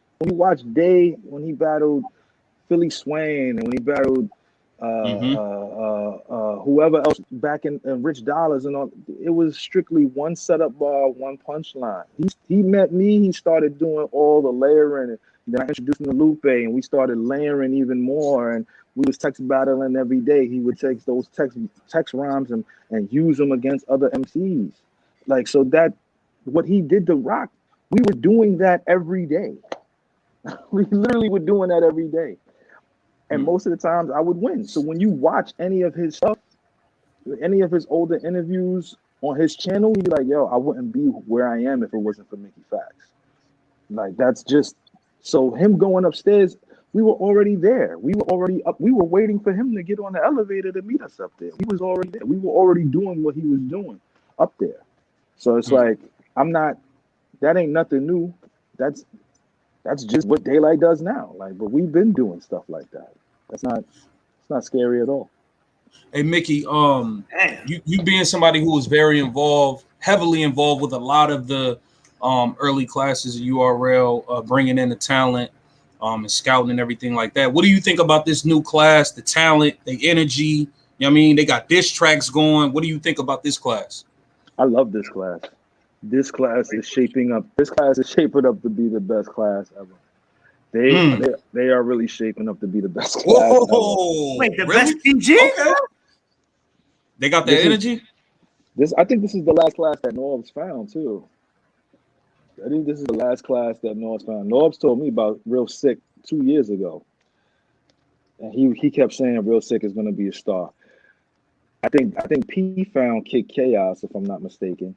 Day when he battled Philly Swain and when he battled whoever else back in Rich Dollars and all, it was strictly one setup bar, one punchline. He met me, he started doing all the layering, and then I introduced him to Lupe and we started layering even more, and we was text battling every day. He would take those text rhymes and use them against other MCs. Like, so that what he did to Rock, we were doing that every day. We literally were doing that every day. And most of the times I would win. So when you watch any of his stuff, any of his older interviews on his channel, you'd be like, yo, I wouldn't be where I am if it wasn't for Mickey Factz. Like, that's just, so him going upstairs, we were already there. We were already up. We were waiting for him to get on the elevator to meet us up there. He was already there. We were already doing what he was doing up there. So it's like, that ain't nothing new. That's just what Daylyt does now. Like, but we've been doing stuff like that. It's not scary at all. Hey Mickey, you being somebody who was very heavily involved with a lot of the early classes of URL, bringing in the talent, and scouting and everything like that. What do you think about this new class, the talent, the energy? You know what I mean? They got diss tracks going. What do you think about this class? I love this class. This class is shaping up. This class is shaping up to be the best class ever. They are really shaping up to be the best class ever. Wait, the best PG? Okay. They got that energy? I think this is the last class that Norbs found too. I think this is the last class that Norbs found. Norbs told me about Real Sick 2 years ago. And he kept saying Real Sick is going to be a star. I think P found Kid Chaos, if I'm not mistaken.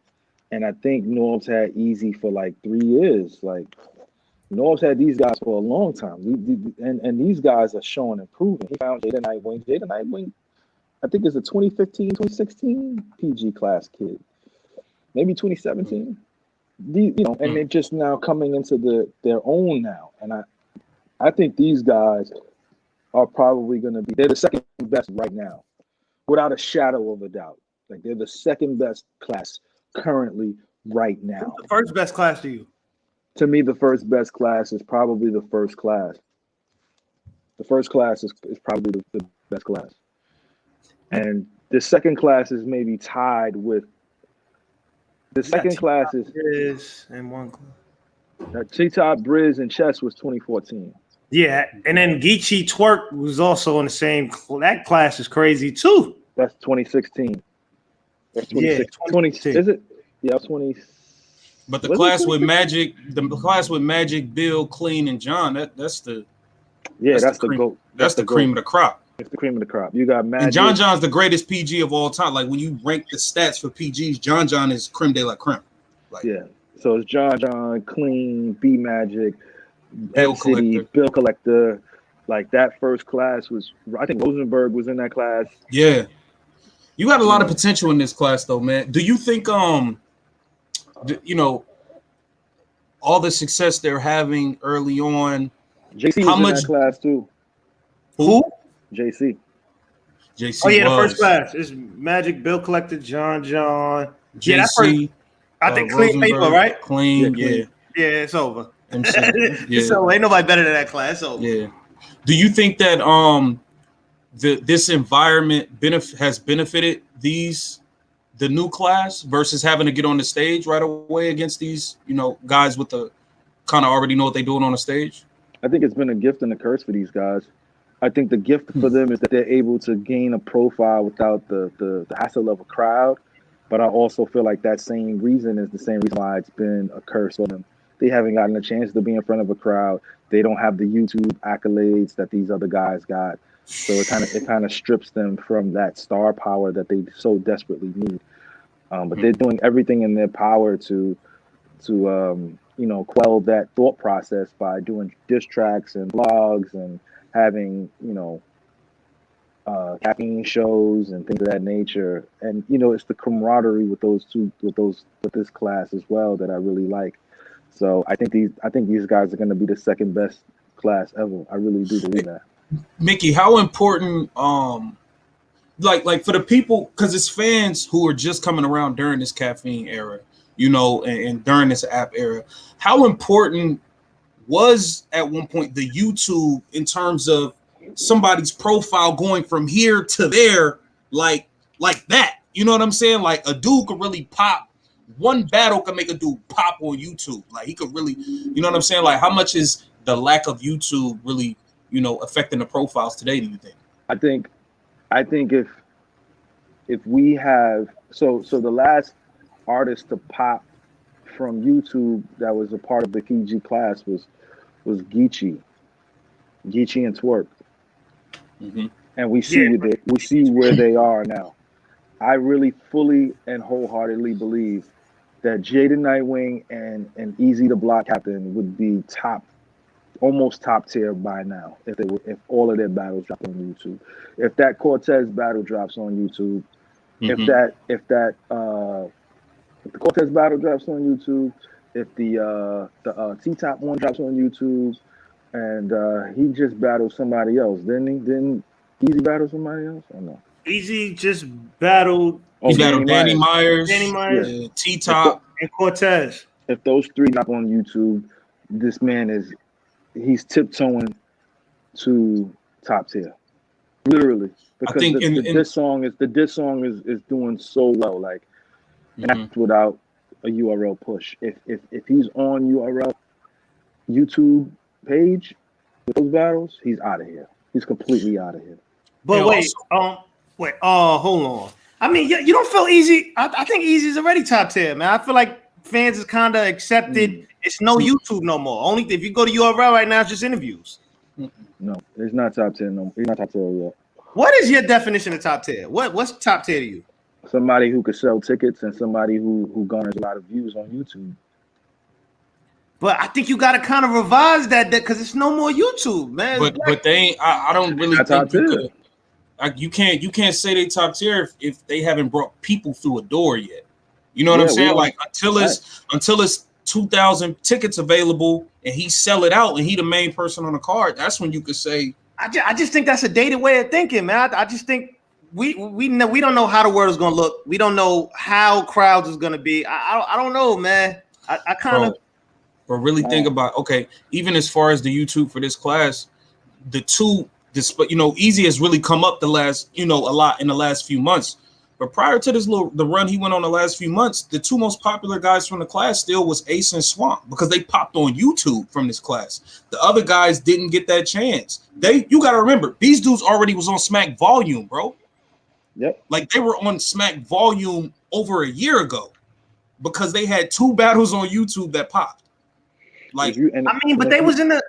And I think Norbs had Easy for like 3 years. Like, Norbs had these guys for a long time. And these guys are showing improvement. He found Jada Nightwing. Jada Nightwing, I think, is a 2015, 2016 PG class kid. Maybe 2017. And they're just now coming into their own now. And I think these guys are probably going to be, they're the second best right now, without a shadow of a doubt. Like, they're the second best class currently right now. Who's the first best class to you? To me, the first best class is probably the first class. The first class is probably the best class. And the second class is maybe tied with the second class is and one T-Top, Briz, and Chess was 2014. Yeah, and then Geechee Twerk was also in the same. That class is crazy too. That's 2016. That's Yeah, 2016. Is it? Yeah, 20. But the class with Magic, Bill, Clean, and John, that's the GOAT. That's the cream of the crop. It's the cream of the crop. You got Magic. And John's the greatest PG of all time. Like when you rank the stats for PGs, John is creme de la creme. Like, yeah. So it's John, Clean, B Magic, Bill City, Bill Collector. Like that first class was, I think Rosenberg was in that class. Yeah. You got a lot of potential in this class though, man. Do you think you know, all the success they're having early on? JC was in that class too. Who? JC. Oh yeah, the first class is Magic, Bill Collector, John. JC. Yeah, that's first, I think Clean Paper, right? Clean, yeah. Yeah, it's over. Yeah. So ain't nobody better than that class. It's over. Yeah. Do you think that this environment has benefited the new class versus having to get on the stage right away against these, you know, guys with the kind of already know what they're doing on the stage? I think it's been a gift and a curse for these guys. I think the gift for them is that they're able to gain a profile without the hassle of a crowd. But I also feel like that same reason is the same reason why it's been a curse for them. They haven't gotten a chance to be in front of a crowd. They don't have the YouTube accolades that these other guys got. So it kind of strips them from that star power that they so desperately need. But they're doing everything in their power to quell that thought process by doing diss tracks and blogs and having caffeine shows and things of that nature. And it's the camaraderie with this class as well that I really like. So I think these guys are going to be the second best class ever. I really do believe that. Mickey, how important like for the people, because it's fans who are just coming around during this caffeine era, and during this app era, how important was at one point the YouTube in terms of somebody's profile going from here to there, like that? You know what I'm saying? Like a dude could really pop. One battle can make a dude pop on YouTube. Like he could really, you know what I'm saying? Like how much is the lack of YouTube really, affecting the profiles today, do you think? I think if we have so the last artist to pop from YouTube that was a part of the PG class was Geechee and Twerk. Mm-hmm. And we see where they are now. I really fully and wholeheartedly believe that Jada Nightwing and Easy the Block Captain would be almost top tier by now if all of their battles drop on YouTube. If that Cortez battle drops on YouTube, mm-hmm. if the Cortez battle drops on YouTube, if the T-Top one drops on YouTube, and he just battled somebody else, didn't Easy battle somebody else or no? Easy just battled. He battled Danny Myers, yeah. T-Top, and Cortez. If those three drop on YouTube, this man he's tiptoeing to top tier, literally. Because I think the diss song is doing so well, like, and that's without a URL push. If he's on URL YouTube page with those battles, he's out of here. He's completely out of here. But hold on. I mean, you don't feel Easy. I think Easy's already top tier, man. I feel like fans is kind of accepted. It's no YouTube no more. Only if you go to URL right now, it's just interviews. No, it's not top tier no more. He's not top tier yet. What is your definition of top tier? What's top tier to you? Somebody who could sell tickets and somebody who garners a lot of views on YouTube. But I think you got to kind of revise that because it's no more YouTube, man. But they ain't. I don't really think you can't say they top tier if they haven't brought people through a door yet. You know what I'm saying? Like until it's 2,000 tickets available and he sell it out and he the main person on the card, that's when you could say. I just think that's a dated way of thinking, man. I just think we don't know how the world is gonna look. We don't know how crowds is gonna be. I don't know, man. I kind of. But really think about, okay, even as far as the YouTube for this class, Easy has really come up the last, a lot in the last few months. But prior to the run he went on the last few months, the two most popular guys from the class still was Ace and Swamp because they popped on YouTube from this class. The other guys didn't get that chance. You got to remember, these dudes already was on Smack Volume, bro. Yep. Like they were on Smack Volume over a year ago because they had two battles on YouTube that popped. Like, but they was in the.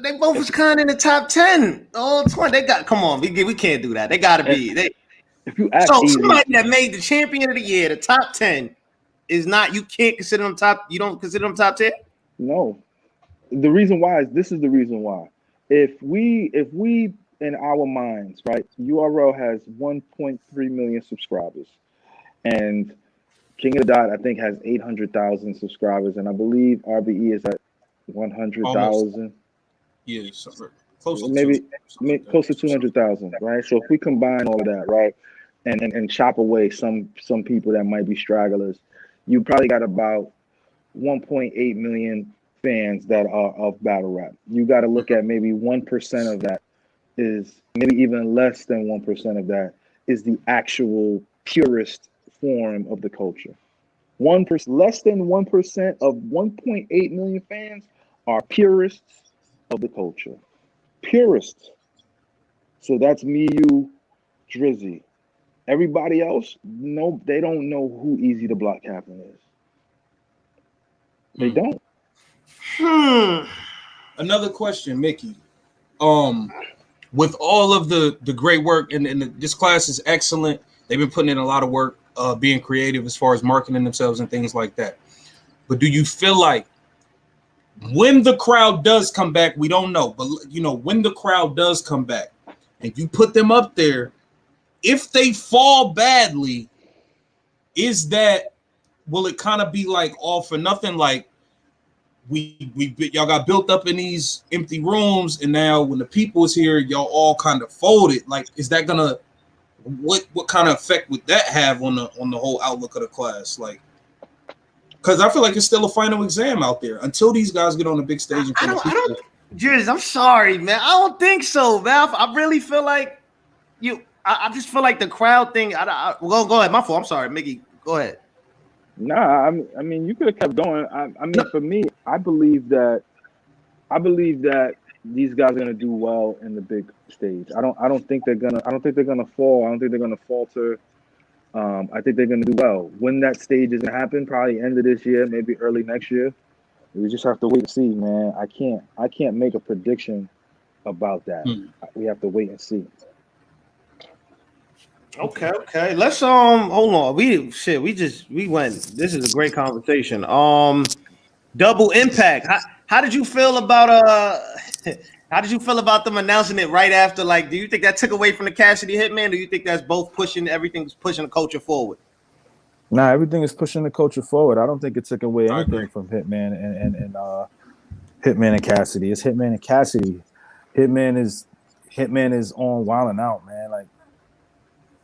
They both was kind of in the top 10. Oh, 20. They got. Come on, we can't do that. They got to be. If you ask somebody that made the champion of the year, the top 10, is not. You can't consider them top. You don't consider them top 10. No, the reason why is this is the reason why. If we in our minds, right? URL has 1.3 million subscribers, and King of the Dot I think has 800,000 subscribers, and I believe RBE is at 100,000. Yeah, close to maybe close to 200,000, right? So if we combine all of that, right, and chop away some people that might be stragglers, you probably got about 1.8 million fans that are of battle rap. You got to look at maybe 1% of that is maybe even less than 1% of that is the actual purest form of the culture. 1%, less than 1% of 1.8 million fans are purists of the culture. Purists. So that's me, you, Drizzy. Everybody else, no, they don't know who Easy the Block Captain is. They don't. Another question, Mickey. With all of the great work, and this class is excellent. They've been putting in a lot of work, being creative as far as marketing themselves and things like that. But do you feel like when the crowd does come back, we don't know, but when the crowd does come back and you put them up there, if they fall badly, will it kind of be like all for nothing? Like y'all got built up in these empty rooms, and now when the people is here, y'all all kind of folded. Like, is that gonna what kind of effect would that have on the whole outlook of the class? Like, because I feel like it's still a final exam out there until these guys get on the big stage. Jizz, I'm sorry, man. I don't think so, man. I really feel like I just feel like the crowd thing. Go ahead. My fault. I'm sorry, Mickey. Go ahead. Nah, I mean, you could have kept going. I mean, for me, I believe that these guys are gonna do well in the big stage. I don't think they're gonna fall. I don't think they're gonna falter. I think they're gonna do well. When that stage is gonna happen, probably end of this year, maybe early next year. We just have to wait and see, man. I can't make a prediction about that. We have to wait and see. Okay. Let's hold on. We went. This is a great conversation. Double Impact. How did you feel about how did you feel about them announcing it right after? Like, do you think that took away from the Cassidy Hitman? Or do you think that's both everything's pushing the culture forward? Nah, everything is pushing the culture forward. I don't think it took away anything from Hitman and Hitman and Cassidy. It's Hitman and Cassidy. Hitman is on Wild 'N Out, man. Like,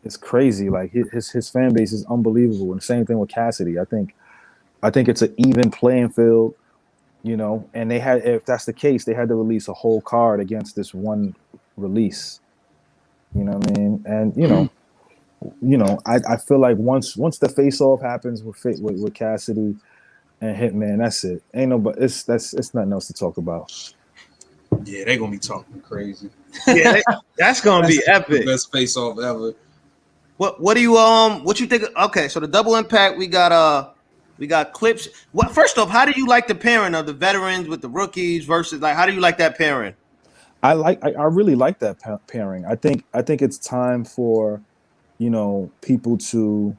it's crazy. Like, his fan base is unbelievable. And the same thing with Cassidy. I think it's an even playing field, and if that's the case, they had to release a whole card against this one release. You know what I mean? And I feel like once the face off happens with Cassidy and Hitman, that's it. It's nothing else to talk about. Yeah, they're gonna be talking crazy. Yeah, that's gonna be epic. The best face off ever. What do you think? Okay, so the Double Impact, we got clips. First off, how do you like the pairing of the veterans with the rookies versus, like, how do you like that pairing? I really like that pairing. I think it's time for people to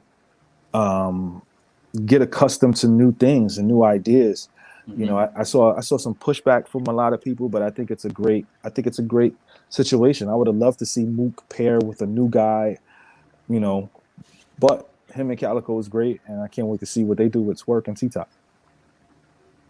get accustomed to new things and new ideas. I saw some pushback from a lot of people, but I think it's a great situation. I would have loved to see Mook pair with a new guy, but him and Calico is great, and I can't wait to see what they do with Twerk and T-Top.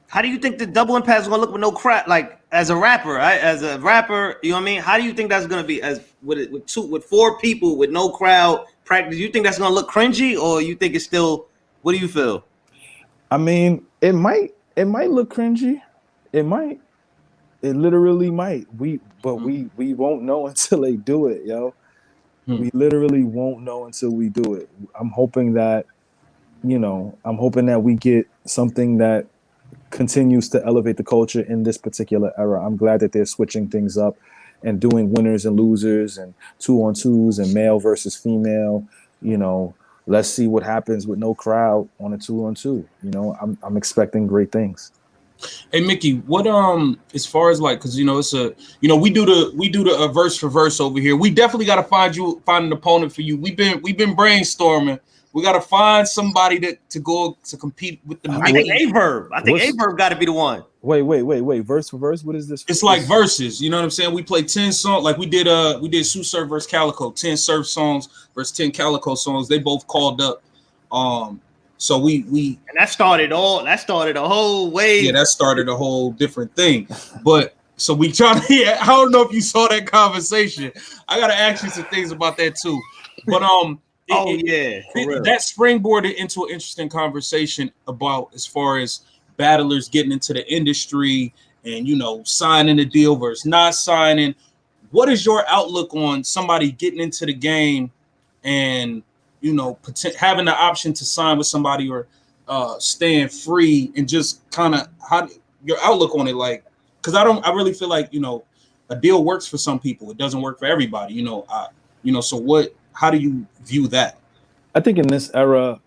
How do you think the Double Impact is gonna look with no crap? Like, as a rapper, right? As a rapper, you know what I mean? How do you think that's gonna be with 4 people with no crowd practice? Do you think that's gonna look cringy, or you think it's still? What do you feel? I mean, it might look cringy. It might. It literally might. We won't know until they do it, yo. We literally won't know until we do it. I'm hoping that we get something that continues to elevate the culture in this particular era. I'm glad that they're switching things up and doing winners and losers and 2-on-2s and male versus female. Let's see what happens with no crowd on a 2-on-2. I'm expecting great things. Hey Mickey, what as far as like, because it's a we do the verse for verse over here. We definitely got to find an opponent for you. We've been brainstorming. We got to find somebody to go to compete with the. I think Averb. I think Averb got to be the one. Wait. Verse for verse. What is this? It's like verses. You know what I'm saying? We play 10 songs. Like we did Sue Surf versus Calico. 10 Surf songs versus 10 Calico songs. They both called up. So we and that started a whole wave. Yeah, that started a whole different thing. But so we try to. Yeah, I don't know if you saw that conversation. I got to ask you some things about that too. But that springboarded into an interesting conversation about as far as battlers getting into the industry and signing a deal versus not signing. What is your outlook on somebody getting into the game and having the option to sign with somebody or staying free, and just kind of how your outlook on it? Like, because I really feel like a deal works for some people, it doesn't work for everybody. So how do you view that? I think in this era,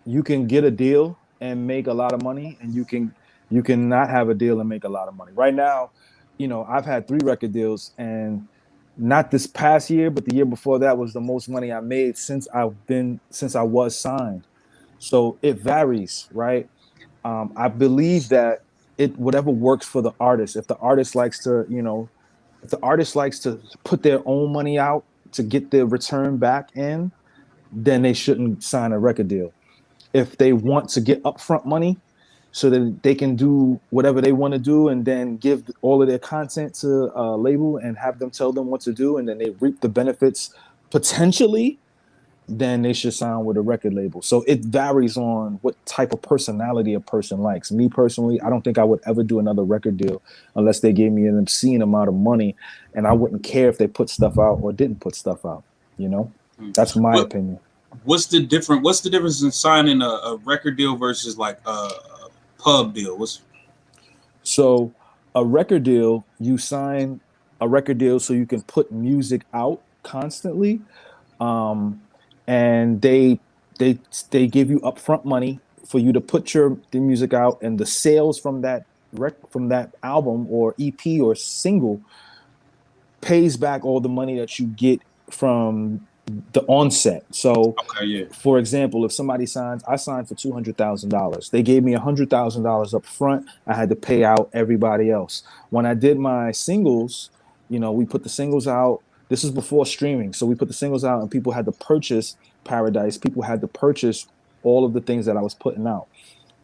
you can get a deal and make a lot of money, and you can not have a deal and make a lot of money. Right now, I've had 3 record deals, and not this past year, but the year before that was the most money I made since I was signed. So it varies, right? I believe that whatever works for the artist. If the artist likes to put their own money out to get their return back in, then they shouldn't sign a record deal. If they want to get upfront money so that they can do whatever they want to do and then give all of their content to a label and have them tell them what to do, and then they reap the benefits potentially, then they should sign with a record label. So it varies on what type of personality a person likes. Me personally, I don't think I would ever do another record deal unless they gave me an obscene amount of money, and I wouldn't care if they put stuff out or didn't put stuff out. That's my opinion. What's the difference in signing a record deal versus like a pub deal? So a record deal, you sign a record deal so you can put music out constantly, and they give you upfront money for you to put the music out, and the sales from that album or EP or single pays back all the money that you get from the onset. So, for example, if somebody I signed for $200,000. They gave me $100,000 up front. I had to pay out everybody else. When I did my singles, we put the singles out. This is before streaming, so we put the singles out, and people had to purchase Paradise. People had to purchase all of the things that I was putting out.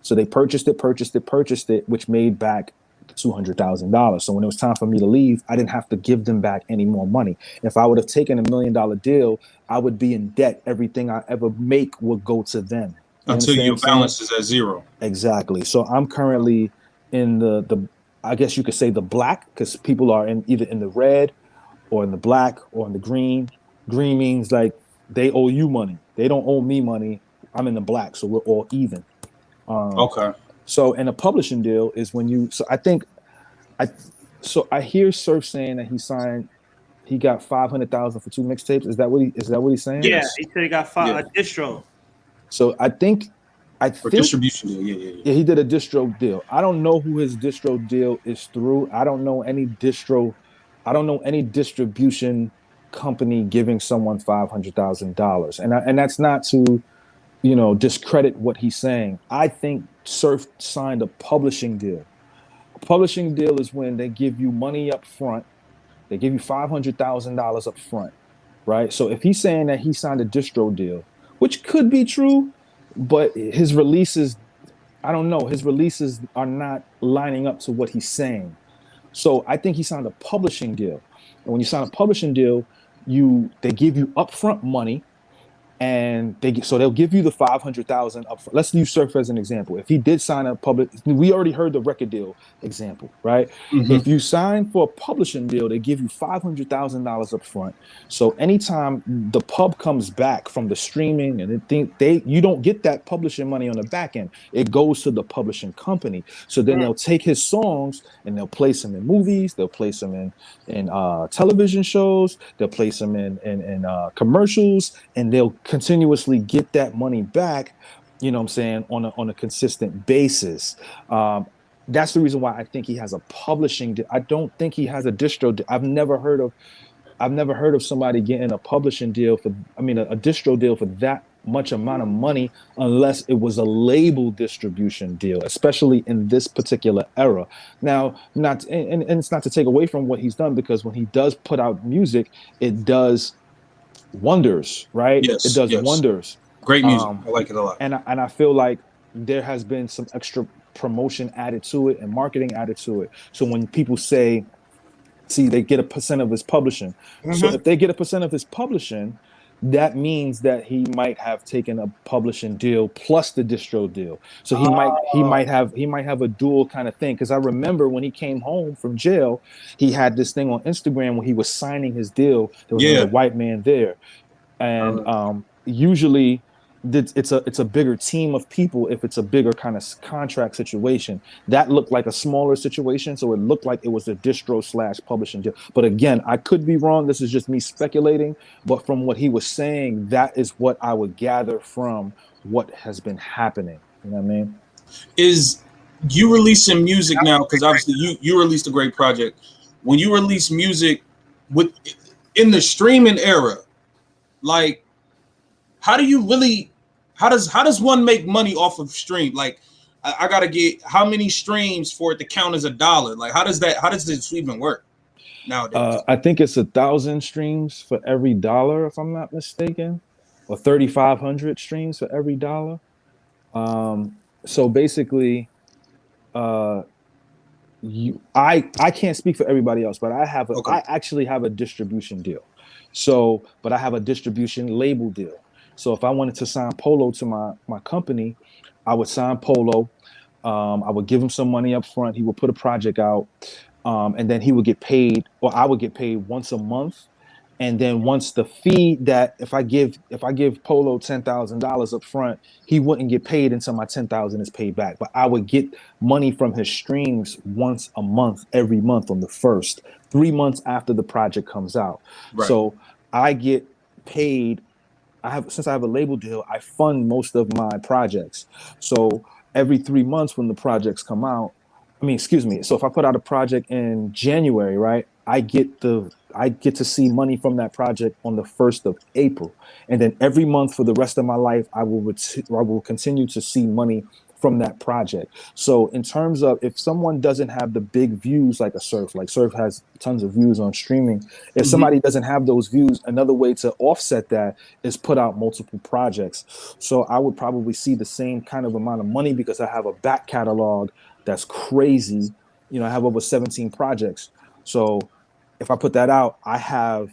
So they purchased it, which made back $200,000. So when it was time for me to leave, I didn't have to give them back any more money. If I would have taken $1 million deal, I would be in debt. Everything I ever make would go to them. Until your balance is at 0. Exactly. So I'm currently in the I guess you could say the black, because people are either in the red or in the black or in the green. Green means like they owe you money. They don't owe me money. I'm in the black, so we're all even. Okay. So, and a publishing deal is when you. So I hear Surf saying that he got $500,000 for 2 mixtapes. Is that what he's saying? Yeah, he said he got a distro. So I think distribution deal. Yeah. He did a distro deal. I don't know who his distro deal is through. I don't know any distribution company giving someone $500,000, and that's not to discredit what he's saying. I think Surf signed a publishing deal. A publishing deal is when they give you money up front. They give you $500,000 up front, right? So if he's saying that he signed a distro deal, which could be true, but his releases, I don't know, his releases are not lining up to what he's saying. So I think he signed a publishing deal. And when you sign a publishing deal, they give you upfront money, and they'll give you the 500,000 up front. Let's use Surf as an example. If he did sign a public, we already heard the record deal example, right? Mhm. If you sign for a publishing deal, they give you $500,000 up front. So anytime the pub comes back from the streaming and you don't get that publishing money on the back end. It goes to the publishing company. So then they'll take his songs and they'll place them in movies. They'll place them in television shows. They'll place them in commercials, and they'll continuously get that money back, you know what I'm saying, on a consistent basis. That's the reason why I think he has a publishing. I don't think he has a distro. I've never heard of somebody getting a publishing deal a distro deal for that much amount of money, unless it was a label distribution deal, especially in this particular era. Now, and it's not to take away from what he's done, because when he does put out music, it does wonders, right? Yes, it does yes. wonders. Great music. I like it a lot. And I feel like there has been some extra promotion added to it and marketing added to it. So when people say, see, they get a percent of his publishing. So if they get a percent of his publishing, that means that he might have taken a publishing deal plus the distro deal. So he might have a dual kind of thing. Because I remember when he came home from jail, he had this thing on Instagram where he was signing his deal. There was another white man there, and usually it's a bigger team of people if it's a bigger kind of contract situation. That looked like a smaller situation, so it looked like it was a distro / publishing deal. But again, I could be wrong. This is just me speculating. But from what he was saying, that is what I would gather from what has been happening. You know what I mean? Is you releasing music now? Because obviously you released a great project. When you release music in the streaming era, like, how does one make money off of stream? Like, I gotta get how many streams for it to count as $1? Like, how does this even work nowadays? I think it's 1,000 streams for every $1, if I'm not mistaken, or 3,500 streams for every $1. So basically, I can't speak for everybody else, but I actually have a distribution deal. So, but I have a distribution label deal. So if I wanted to sign Polo to my company, I would sign Polo. I would give him some money up front. He would put a project out, and then he would get paid, or I would get paid once a month. And then once the fee that if I give Polo $10,000 up front, he wouldn't get paid until my $10,000 is paid back. But I would get money from his streams once a month, every month on the first 3 months after the project comes out. Right. So I get paid. Since I have a label deal, I fund most of my projects. So every 3 months when the projects come out, so if I put out a project in January, right, I get to see money from that project on the 1st of April. And then every month for the rest of my life, I will continue to see money from that project. So in terms of, if someone doesn't have the big views like Surf has tons of views on streaming. If somebody doesn't have those views, another way to offset that is put out multiple projects. So I would probably see the same kind of amount of money because I have a back catalog that's crazy. You know, I have over 17 projects. So if I put that out, I have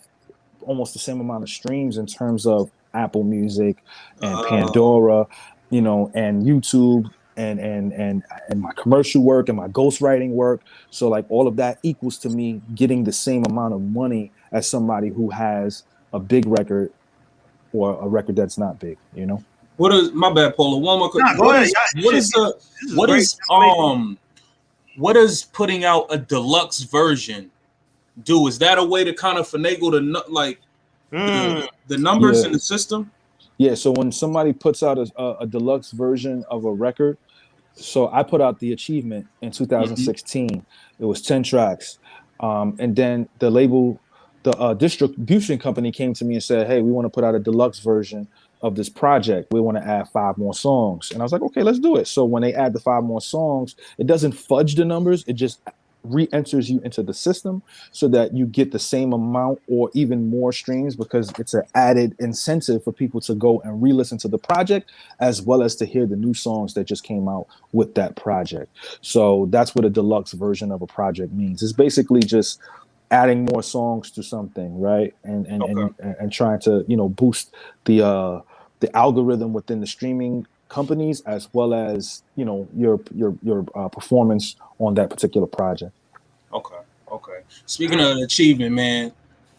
almost the same amount of streams in terms of Apple Music and Pandora, you know, and YouTube and my commercial work and my ghostwriting work. So like all of that equals to me getting the same amount of money as somebody who has a big record or a record that's not big, you know? What is, my bad, Polo, one more question. What does putting out a deluxe version do? Is that a way to kind of finagle the numbers in the system? Yeah, so when somebody puts out a deluxe version of a record, so I put out The Achievement in 2016. It was 10 tracks. And then the label, the distribution company came to me and said, hey, we want to put out a deluxe version of this project. We want to add 5 more songs. And I was like, okay, let's do it. So when they add the 5 more songs, it doesn't fudge the numbers. It just re-enters you into the system so that you get the same amount or even more streams, because it's an added incentive for people to go and re-listen to the project as well as to hear the new songs that just came out with that project. So that's what a deluxe version of a project means. It's basically just adding more songs to something, right? And trying to, you know, boost the the algorithm within the streaming companies, as well as your performance on that particular project. Okay. Speaking of achievement, man,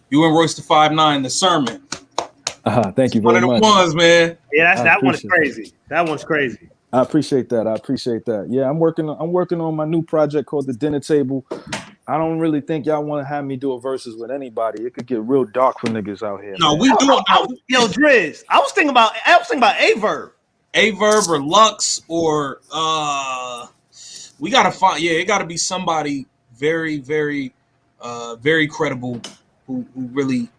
you and Royce the 5'9", the sermon. Thank you One very of much. the ones, man. Yeah, that one's crazy. That one's crazy. I appreciate that. Yeah, I'm working on my new project called The Dinner Table. I don't really think y'all want to have me do a verses with anybody. It could get real dark for niggas out here. No, man. we do it now. Yo, Driz, I was thinking about Averb. Averb or Lux or we gotta find. Yeah, it gotta be somebody very, very, very credible who really.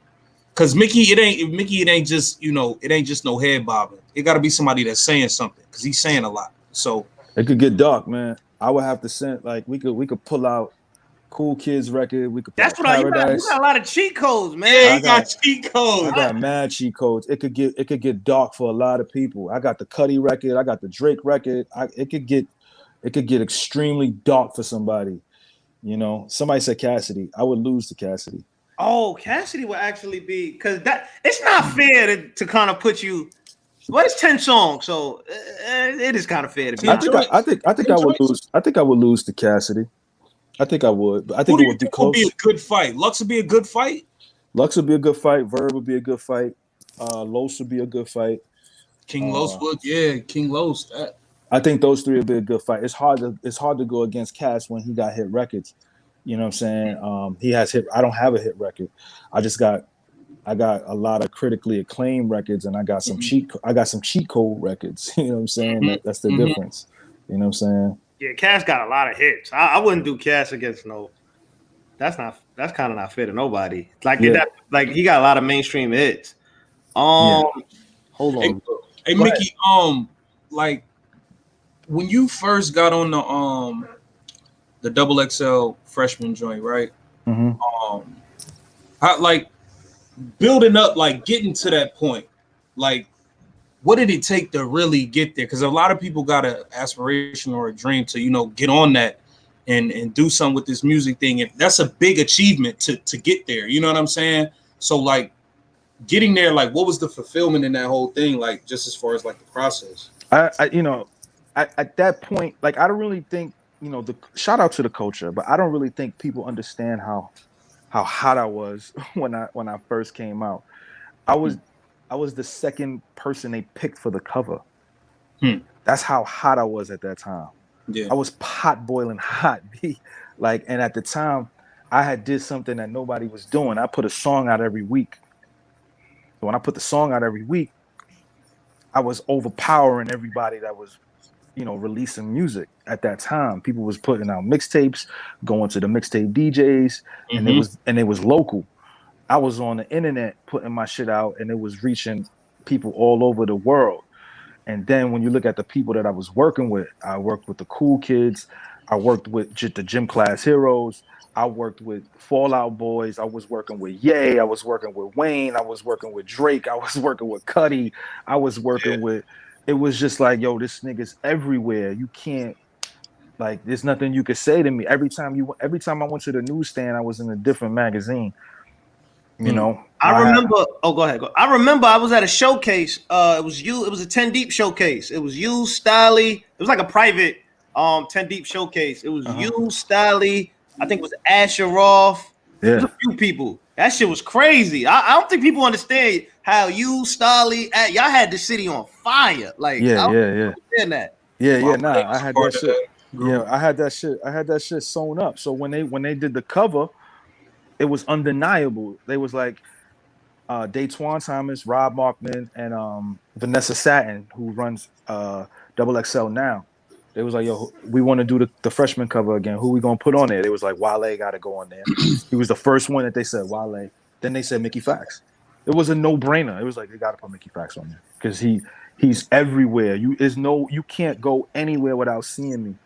Cause Mickey, it ain't just it ain't just no head bobbing. It got to be somebody that's saying something, cause he's saying a lot. So it could get dark, man. I would have to send we could pull out Cool Kids record. We could. That's what Paradise. You got a lot of cheat codes, man. Yeah, you got cheat codes. I got mad cheat codes. It could get dark for a lot of people. I got the Cuddy record. I got the Drake record. It could get extremely dark for somebody. Somebody said Cassidy. I would lose to Cassidy. Oh, Cassidy would actually be, because it's not fair to kind of put you. Well, it's 10 songs, so it is kind of fair to be. I think I would lose. I think I would lose to Cassidy. I think I would, but I think it would be close. Would be a good fight. Lux would be a good fight. Lux would be a good fight. Verb would be a good fight. Los would be a good fight. King Los would, yeah. King Los. I think those three would be a good fight. It's hard to go against Cass when he got hit records. You know what I'm saying? He has hit. I don't have a hit record. I got a lot of critically acclaimed records, and I got some cheat code records. You know what I'm saying? That's the difference. You know what I'm saying? Yeah, Cass got a lot of hits. I wouldn't do Cass against no. That's kind of not fair to nobody. Like he got a lot of mainstream hits. Hold on. Hey Mickey, like when you first got on the XXL Freshman joint, right? How, like building up, like getting to that point, like what did it take to really get there? Because a lot of people got an aspiration or a dream to get on that and do something with this music thing, and that's a big achievement to get there. You know what I'm saying? So like getting there, like what was the fulfillment in that whole thing, like just as far as like the process? At that point, like I don't really think the shout out to the culture, but I don't really think people understand how hot I was when I first came out. I was the second person they picked for the cover. That's how hot I was at that time. Yeah. I was pot boiling hot. Like, and at the time, I had did something that nobody was doing. I put a song out every week. So when I put the song out every week, I was overpowering everybody that was, releasing music at that time. People was putting out mixtapes, going to the mixtape DJs, and it was local. I was on the internet putting my shit out, and it was reaching people all over the world. And then when you look at the people that I was working with, I worked with the Cool Kids, I worked with the Gym Class Heroes, I worked with Fallout Boys, I was working with Ye, I was working with Wayne, I was working with Drake, I was working with Cuddy, I was working with. It was just like, yo, this nigga's everywhere. You can't, like, there's nothing you could say to me. Every time I went to the newsstand, I was in a different magazine. I remember. Go ahead. I remember I was at a showcase. It was a 10 Deep showcase. It was you, Styley. It was like a private 10 Deep showcase. It was you, Styley. I think it was Asheroff. Yeah. It was a few people. That shit was crazy. I don't think people understand how you, Styley, y'all had the city on fire. Like, yeah. Understand that. I had that shit. Yeah, I had that shit sewn up. So when they did the cover, it was undeniable. They was like Daytwan Thomas, Rob Markman, and Vanessa Satin, who runs XXL now. They was like, yo, we want to do the freshman cover again. Who we gonna put on there? They was like, Wale got to go on there. He was the first one that they said, Wale. Then they said Mickey Factz. It was a no-brainer. It was like, they got to put Mickey Factz on there because he's everywhere. You can't go anywhere without seeing me.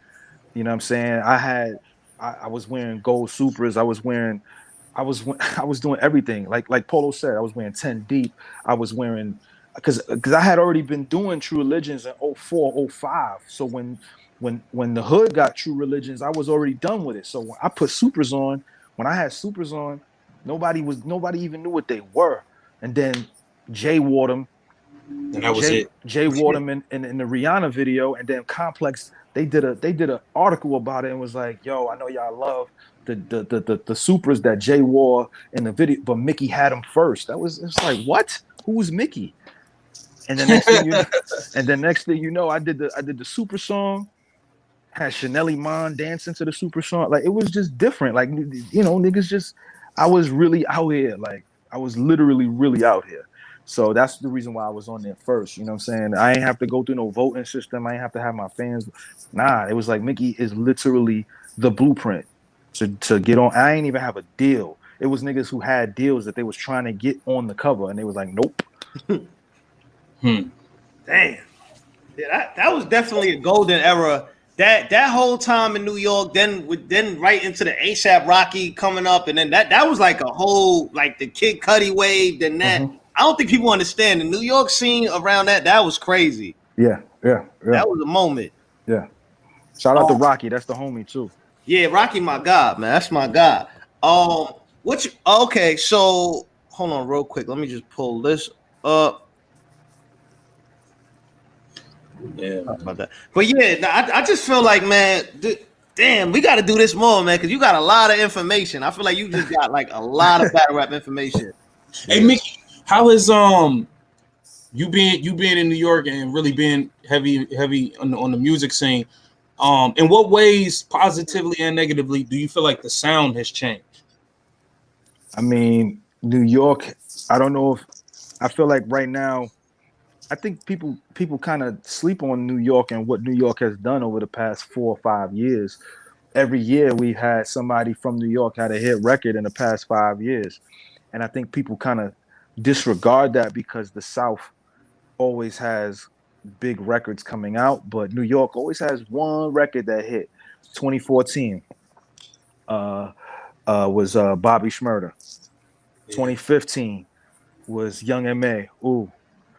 You know what I'm saying? I was wearing gold Supras. I was doing everything. Like Polo said, I was wearing 10 Deep. I was wearing because I had already been doing True Religions in 04, 05. So when the hood got True Religions, I was already done with it. So when I put Supras on, when I had Supras on, nobody even knew what they were. And then Jay wore them, And that was it. Jay Waterman in the Rihanna video, and then Complex they did an article about it and was like, "Yo, I know y'all love the supers that Jay wore in the video, but Mickey had them first." It's like, what? Who was Mickey? And then next thing you know, I did the super song, had Chanel Iman dancing to the super song. Like, it was just different. Like, niggas just, I was really out here. Like, I was literally really out here. So that's the reason why I was on there first. You know what I'm saying? I ain't have to go through no voting system. I ain't have to have my fans. Nah, it was like Mickey is literally the blueprint to get on. I ain't even have a deal. It was niggas who had deals that they was trying to get on the cover, and they was like, nope. Damn. Yeah, that was definitely a golden era. That whole time in New York, then right into the ASAP Rocky coming up, and then that was like a whole, like, the Kid Cudi wave. Then that I don't think people understand the New York scene around that. That was crazy. Yeah. That was a moment. Yeah. Shout out to Rocky. That's the homie too. Yeah, Rocky, my God, man. That's my God. Okay, so hold on real quick. Let me just pull this up. Yeah, about that. But yeah, I just feel like, man, damn, we got to do this more, man, because you got a lot of information. I feel like you just got like a lot of battle rap information. Hey, Mickey, how is you being in New York and really being heavy on the music scene? In what ways, positively and negatively, do you feel like the sound has changed? I mean, New York, I don't know if I feel like right now, I think people kind of sleep on New York and what New York has done over the past 4 or 5 years. Every year we've had somebody from New York had a hit record in the past 5 years. And I think people kind of disregard that because the South always has big records coming out, but New York always has one record that hit. 2014 was Bobby Shmurda. 2015 was Young M.A. Ooh.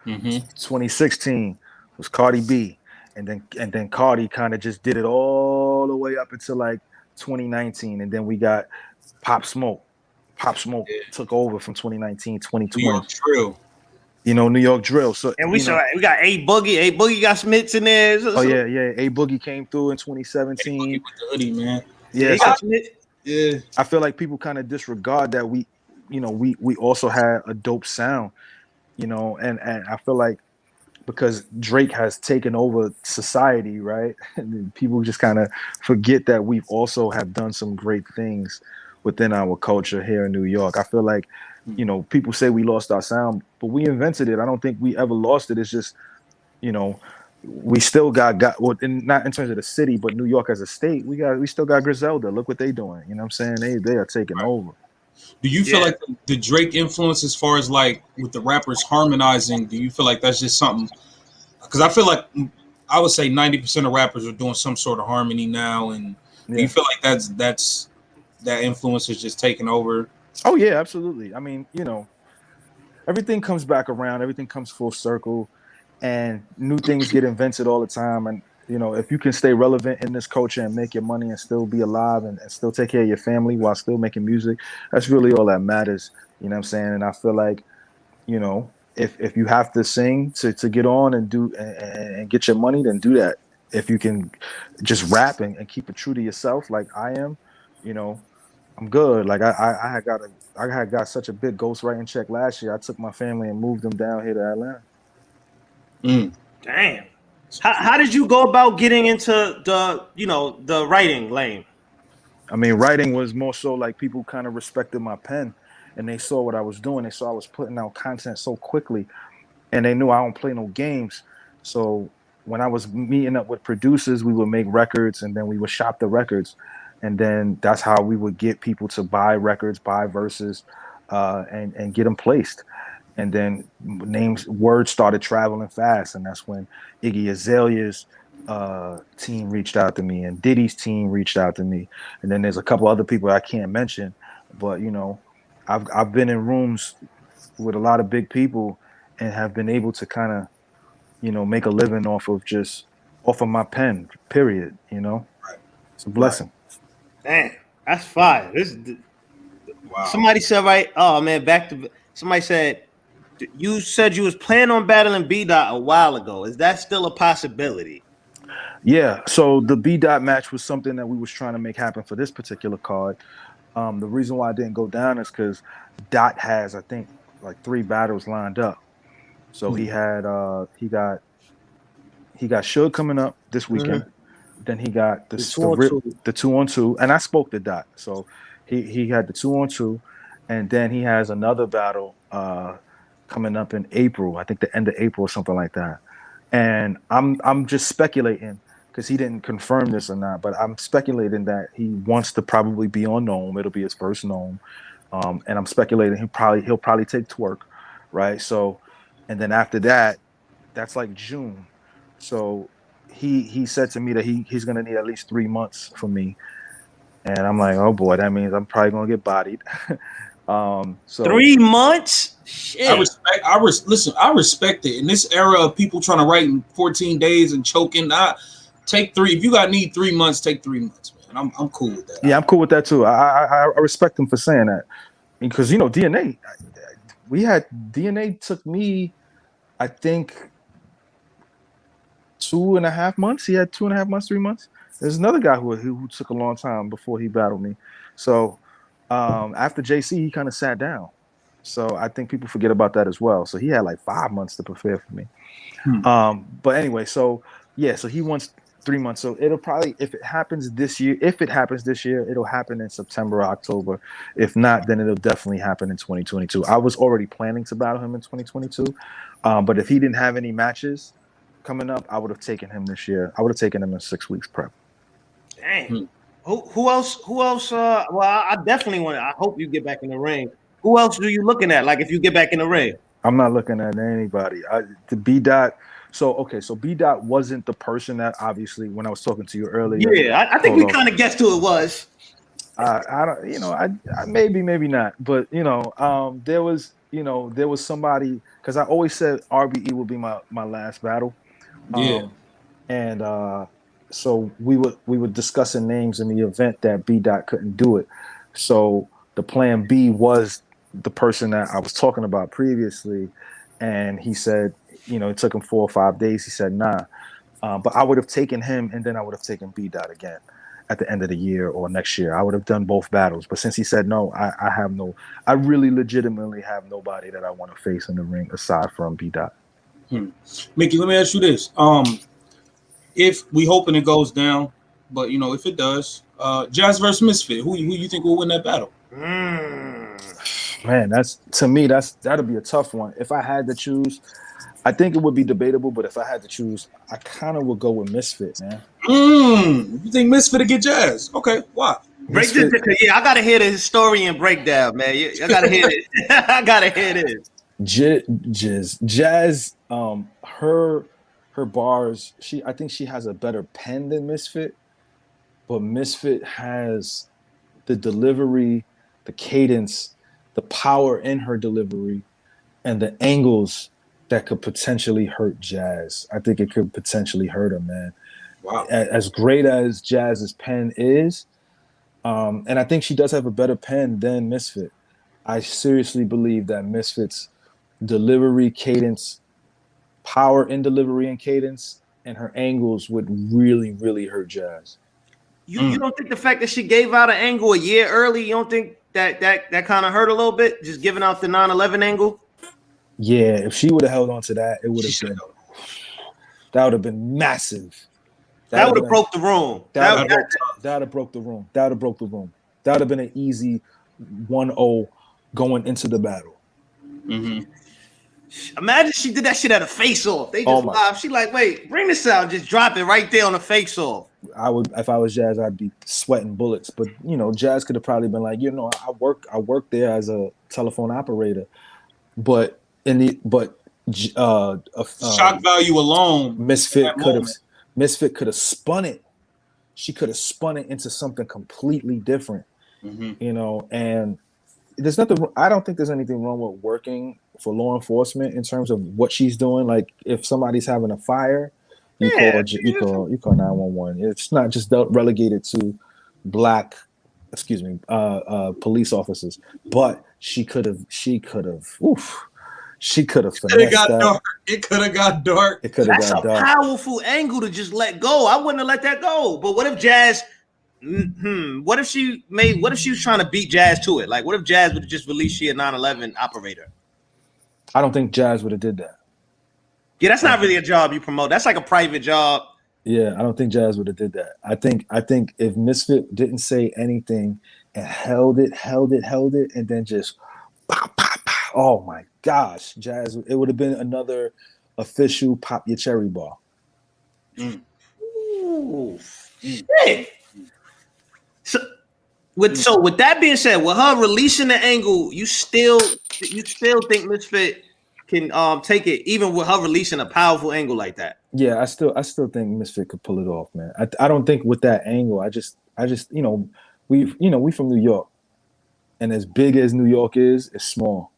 2016 was Cardi B, and then Cardi kind of just did it all the way up until like 2019, and then we got Pop Smoke. Pop Smoke took over from 2019, 2020. New York Drill. New York Drill. So and we got A Boogie. A Boogie got Smiths in there. Yeah. A Boogie came through in 2017. With the hoodie, man. Yeah, he got Smith. Yeah. I feel like people kind of disregard that we also had a dope sound. And I feel like because Drake has taken over society, right? And people just kind of forget that we've also have done some great things within our culture here in New York. I feel like, people say we lost our sound, but we invented it. I don't think we ever lost it. It's just, we still got not in terms of the city, but New York as a state, we still got Griselda. Look what they doing. You know what I'm saying? They are taking over. Do you feel like the Drake influence, as far as like with the rappers harmonizing, do you feel like that's just something? Because I feel like I would say 90% of rappers are doing some sort of harmony now, and do you feel like that influence is just taking over? Oh yeah, absolutely. I mean, everything comes back around, everything comes full circle, and new things get invented all the time. And if you can stay relevant in this culture and make your money and still be alive and still take care of your family while still making music, that's really all that matters. You know what I'm saying? And I feel like, if you have to sing to get on and do and get your money, then do that. If you can just rap and keep it true to yourself, like I am, I'm good. Like I had got such a big ghostwriting check last year. I took my family and moved them down here to Atlanta. Damn. How did you go about getting into the writing lane? I mean, writing was more so like people kind of respected my pen, and they saw what I was doing. They saw I was putting out content so quickly, and they knew I don't play no games. So when I was meeting up with producers, we would make records, and then we would shop the records, and then that's how we would get people to buy records, buy verses, and get them placed. And then words started traveling fast, and that's when Iggy Azalea's team reached out to me, and Diddy's team reached out to me, and then there's a couple other people I can't mention, but I've been in rooms with a lot of big people and have been able to kind of make a living off of my pen. Period. It's a blessing. Damn, that's fire. Wow. Somebody said somebody said You said you was planning on battling B-Dot a while ago. Is that still a possibility? Yeah. So the B-Dot match was something that we was trying to make happen for this particular card. The reason why I didn't go down is because Dot has, I think, like 3 battles lined up. So he got Suge coming up this weekend. Then he got the 2-on-2, and I spoke to Dot. So he had the 2-on-2, and then he has another battle coming up in April. I think the end of April or something like that. And I'm just speculating because he didn't confirm this or not, but I'm speculating that he wants to probably be on Gnome. It'll be his first Gnome, and I'm speculating he'll probably take Twerk, right? So, and then after that, that's like June. So he said to me that he's gonna need at least 3 months from me, and I'm like, oh boy, that means I'm probably gonna get bodied. So 3 months. Shit. I respect it. In this era of people trying to write in 14 days and choking, take 3. If you need 3 months, take 3 months, man. I'm cool with that. Yeah, I'm cool with that too. I respect him for saying that, because DNA. DNA took me, I think, 2.5 months. He had 2.5 months, 3 months. There's another guy who took a long time before he battled me. So after JC, he kind of sat down. So I think people forget about that as well. So he had like 5 months to prepare for me. But anyway, so yeah, so he wants 3 months. So it'll probably, if it happens this year, it'll happen in September, October. If not, then it'll definitely happen in 2022. I was already planning to battle him in 2022. But if he didn't have any matches coming up, I would have taken him this year. I would have taken him in 6 weeks prep. Dang. Who else? Well, I definitely want. I hope you get back in the ring. Who else are you looking at? Like, if you get back in the ring, I'm not looking at anybody. The B-Dot. So B-Dot wasn't the person that, obviously, when I was talking to you earlier. Yeah, I think we kind of guessed who it was. I don't, I maybe not, but there was somebody, because I always said RBE would be my last battle. And so we were discussing names in the event that B-Dot couldn't do it. So the plan B was the person that I was talking about previously, and he said, it took him 4 or 5 days. He said, nah. But I would have taken him, and then I would have taken B-Dot again at the end of the year or next year. I would have done both battles. But since he said no, I really legitimately have nobody that I want to face in the ring aside from B-Dot. Mickey, let me ask you this. If we hoping it goes down, but if it does, Jazz versus Misfit, who you think will win that battle? Man, that'll be a tough one. If I had to choose, I think it would be debatable, but if I had to choose, I kind of would go with Misfit, man. You think Misfit to get Jazz? Okay, why? Break this, I gotta hear the historian breakdown, man. I gotta hear it. I gotta hear this. Jazz, her bars, I think she has a better pen than Misfit, but Misfit has the delivery, the cadence, the power in her delivery, and the angles that could potentially hurt Jazz. I think it could potentially hurt her, man. Wow. As great as Jazz's pen is, and I think she does have a better pen than Misfit. I seriously believe that Misfit's delivery, cadence, power in delivery and cadence, and her angles would really, really hurt Jazz. You don't think the fact that she gave out an angle a year early, you don't think that kind of hurt a little bit, just giving out the 9/11 angle? Yeah, if she would have held on to that, it would have been massive. That would have broke the room. That would have broke the room. That would have broke the room. That would have been an easy 1-0 going into the battle. Imagine she did that shit at a face-off. They just live. She like, wait, bring this out. Just drop it right there on the face-off. I would, if I was Jazz, I'd be sweating bullets. But Jazz could have probably been like, I work there as a telephone operator, but shock value alone, Misfit could have spun it. She could have spun it into something completely different. And there's nothing. I don't think there's anything wrong with working for law enforcement in terms of what she's doing. Like if somebody's having a fire, you call 911. It's not just relegated to black, police officers. But she could have She could have It could have finessed got that. dark. It could have got dark. It could have That's got a dark. powerful angle to just let go. I wouldn't have let that go. But what if Jazz? What if she was trying to beat Jazz to it? Like, what if Jazz would have just released she a 911 operator? I don't think Jazz would have did that. Yeah, that's not really a job you promote. That's like a private job. Yeah, I don't think Jazz would have did that. I think if Misfit didn't say anything and held it, and then just pop, pop, pop. Oh my gosh, Jazz! It would have been another official pop your cherry bar. Ooh, shit. So with that being said, with her releasing the angle, you still think Misfit can take it even with her releasing a powerful angle like that? Yeah, I still think Misfit could pull it off, man. I don't think with that angle. I just we from New York, and as big as New York is, it's small.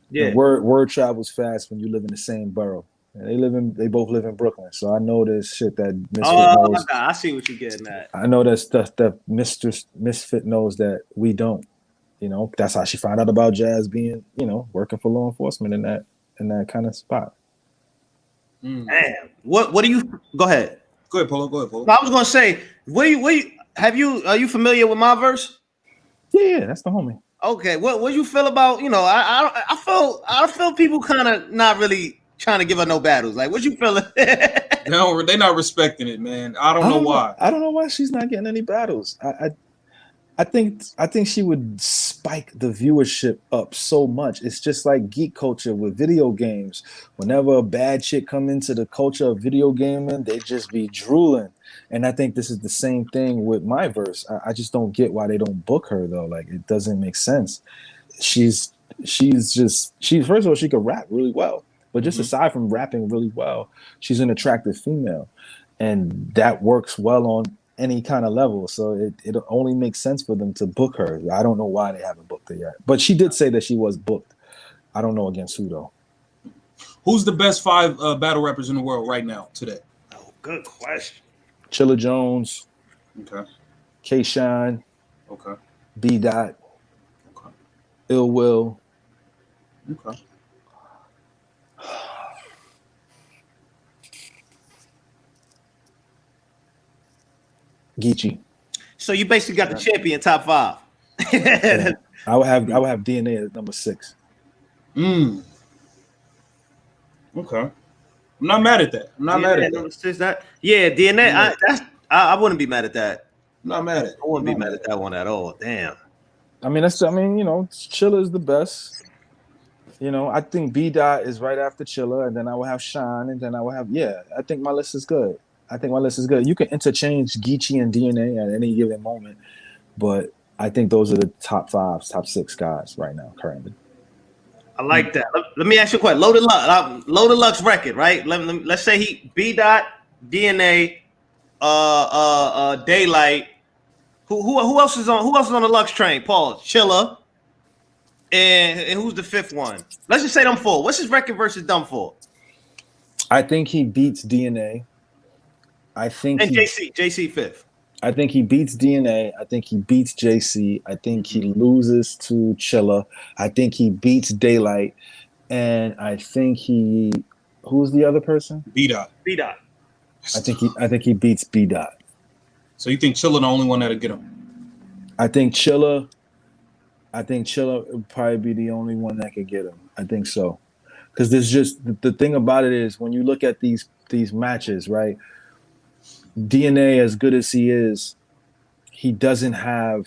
Yeah, and word travels fast when you live in the same borough. And they both live in Brooklyn, so I know this shit that Misfit knows. I see what you're getting at. I know that stuff that Misfit knows that we don't. That's how she found out about Jazz being, working for law enforcement in that kind of spot. Damn. What do you go ahead? Go ahead, Polo. I was gonna say, are you familiar with my verse? Yeah, that's the homie. Okay, what you feel about, I feel people kind of not really trying to give her no battles. Like, what you feeling? They're not respecting it, man. I don't know why. I don't know why she's not getting any battles. I think she would spike the viewership up so much. It's just like geek culture with video games. Whenever a bad chick come into the culture of video gaming, they just be drooling. And I think this is the same thing with my verse. I just don't get why they don't book her though. Like, it doesn't make sense. She's first of all, she could rap really well. But just aside from rapping really well, she's an attractive female. And that works well on any kind of level. So it only makes sense for them to book her. I don't know why they haven't booked her yet. But she did say that she was booked. I don't know against who though. Who's the best 5 battle rappers in the world right now today? Oh, good question. Chilla Jones. Okay. K-Shine. Okay. B-Dot. Okay. Ill Will. Okay. Geechee. So you basically got the champion top 5. Yeah. I would have DNA at number 6. Okay. I'm not mad at that. I'm not mad at that. Yeah, DNA. I wouldn't be mad at that. I'm not mad at it. I wouldn't be mad at that one at all. Damn. Chilla is the best. I think B-Dot is right after Chilla, and then I will have Shine, and then I will have I think my list is good. You can interchange Geechee and DNA at any given moment, but I think those are the top 6 guys right now currently. I like that. Let me ask you a question. Loaded Lux record, right? Let's say he B-Dot, DNA, Daylyt. Who else is on the Lux train? Pause. Chilla. And who's the 5th one? Let's just say them 4. What's his record versus them 4? I think he beats DNA. JC 5th. I think he beats DNA. I think he beats JC. I think he loses to Chilla. I think he beats Daylyt. And I think who's the other person? B-Dot. I think he beats B-Dot. So you think Chilla the only one that'll get him? I think Chilla would probably be the only one that could get him. I think so. Because there's just the thing about it is when you look at these matches, right? DNA, as good as he is, he doesn't have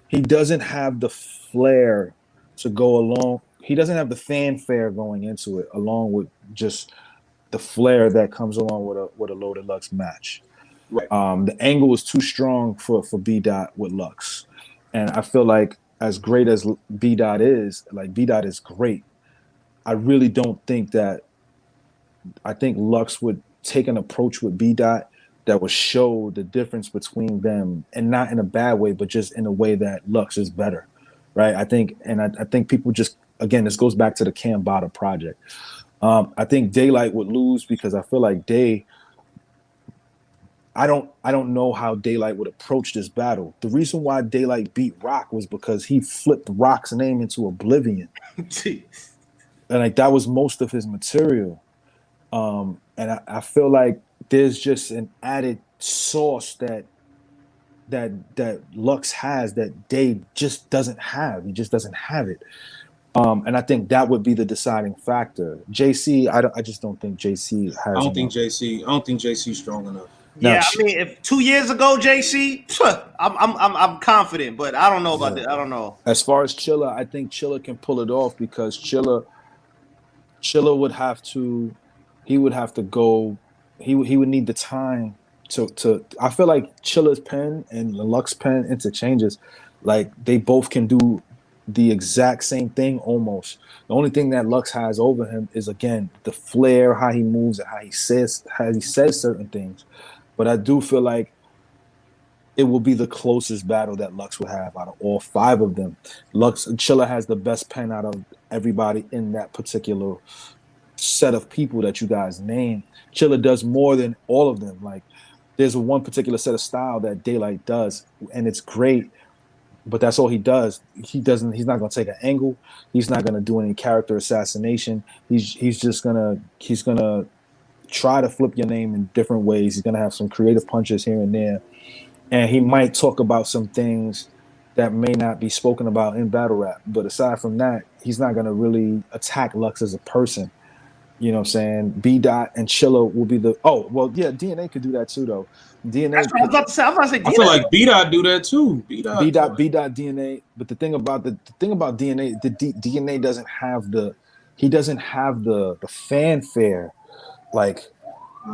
the flair to go along. He doesn't have the fanfare going into it, along with just the flair that comes along with a Loaded Lux match. Right. The angle is too strong for B-Dot with Lux, and I feel like as great as B-Dot is, like B-Dot is great. I really don't think that. I think Lux would take an approach with B-Dot that would show the difference between them, and not in a bad way, but just in a way that Lux is better, right? I think people just, again, this goes back to the Cambada project. I think Daylyt would lose because I feel like I don't know how Daylyt would approach this battle. The reason why Daylyt beat Rock was because he flipped Rock's name into oblivion. like that was most of his material. And I feel like there's just an added sauce that Lux has that Day just doesn't have. He just doesn't have it. And I think that would be the deciding factor. JC, I just don't think JC has. I don't think JC's strong enough. Yeah, Now, I mean, if 2 years ago, JC, I'm confident, but I don't know about that. I don't know. As far as Chilla, I think Chilla can pull it off because Chilla would have to. He would have to go. He would need the time to. I feel like Chilla's pen and the Lux pen interchanges. Like they both can do the exact same thing almost. The only thing that Lux has over him is again the flair, how he moves, and how he says certain things. But I do feel like it will be the closest battle that Lux will have out of all 5 of them. Chilla has the best pen out of everybody in that particular set of people that you guys named. Chilla does more than all of them. Like there's one particular set of style that Daylyt does, and it's great. But that's all he does. He's not gonna take an angle. He's not gonna do any character assassination. He's gonna try to flip your name in different ways. He's gonna have some creative punches here and there. And he might talk about some things that may not be spoken about in battle rap. But aside from that, he's not gonna really attack Lux as a person. You know what I'm saying? B Dot and Chilla will be the DNA could do that too though. DNA. That's what I was about to say. I feel like B Dot do that too. B Dot DNA. But the thing about DNA, DNA doesn't have the fanfare. Like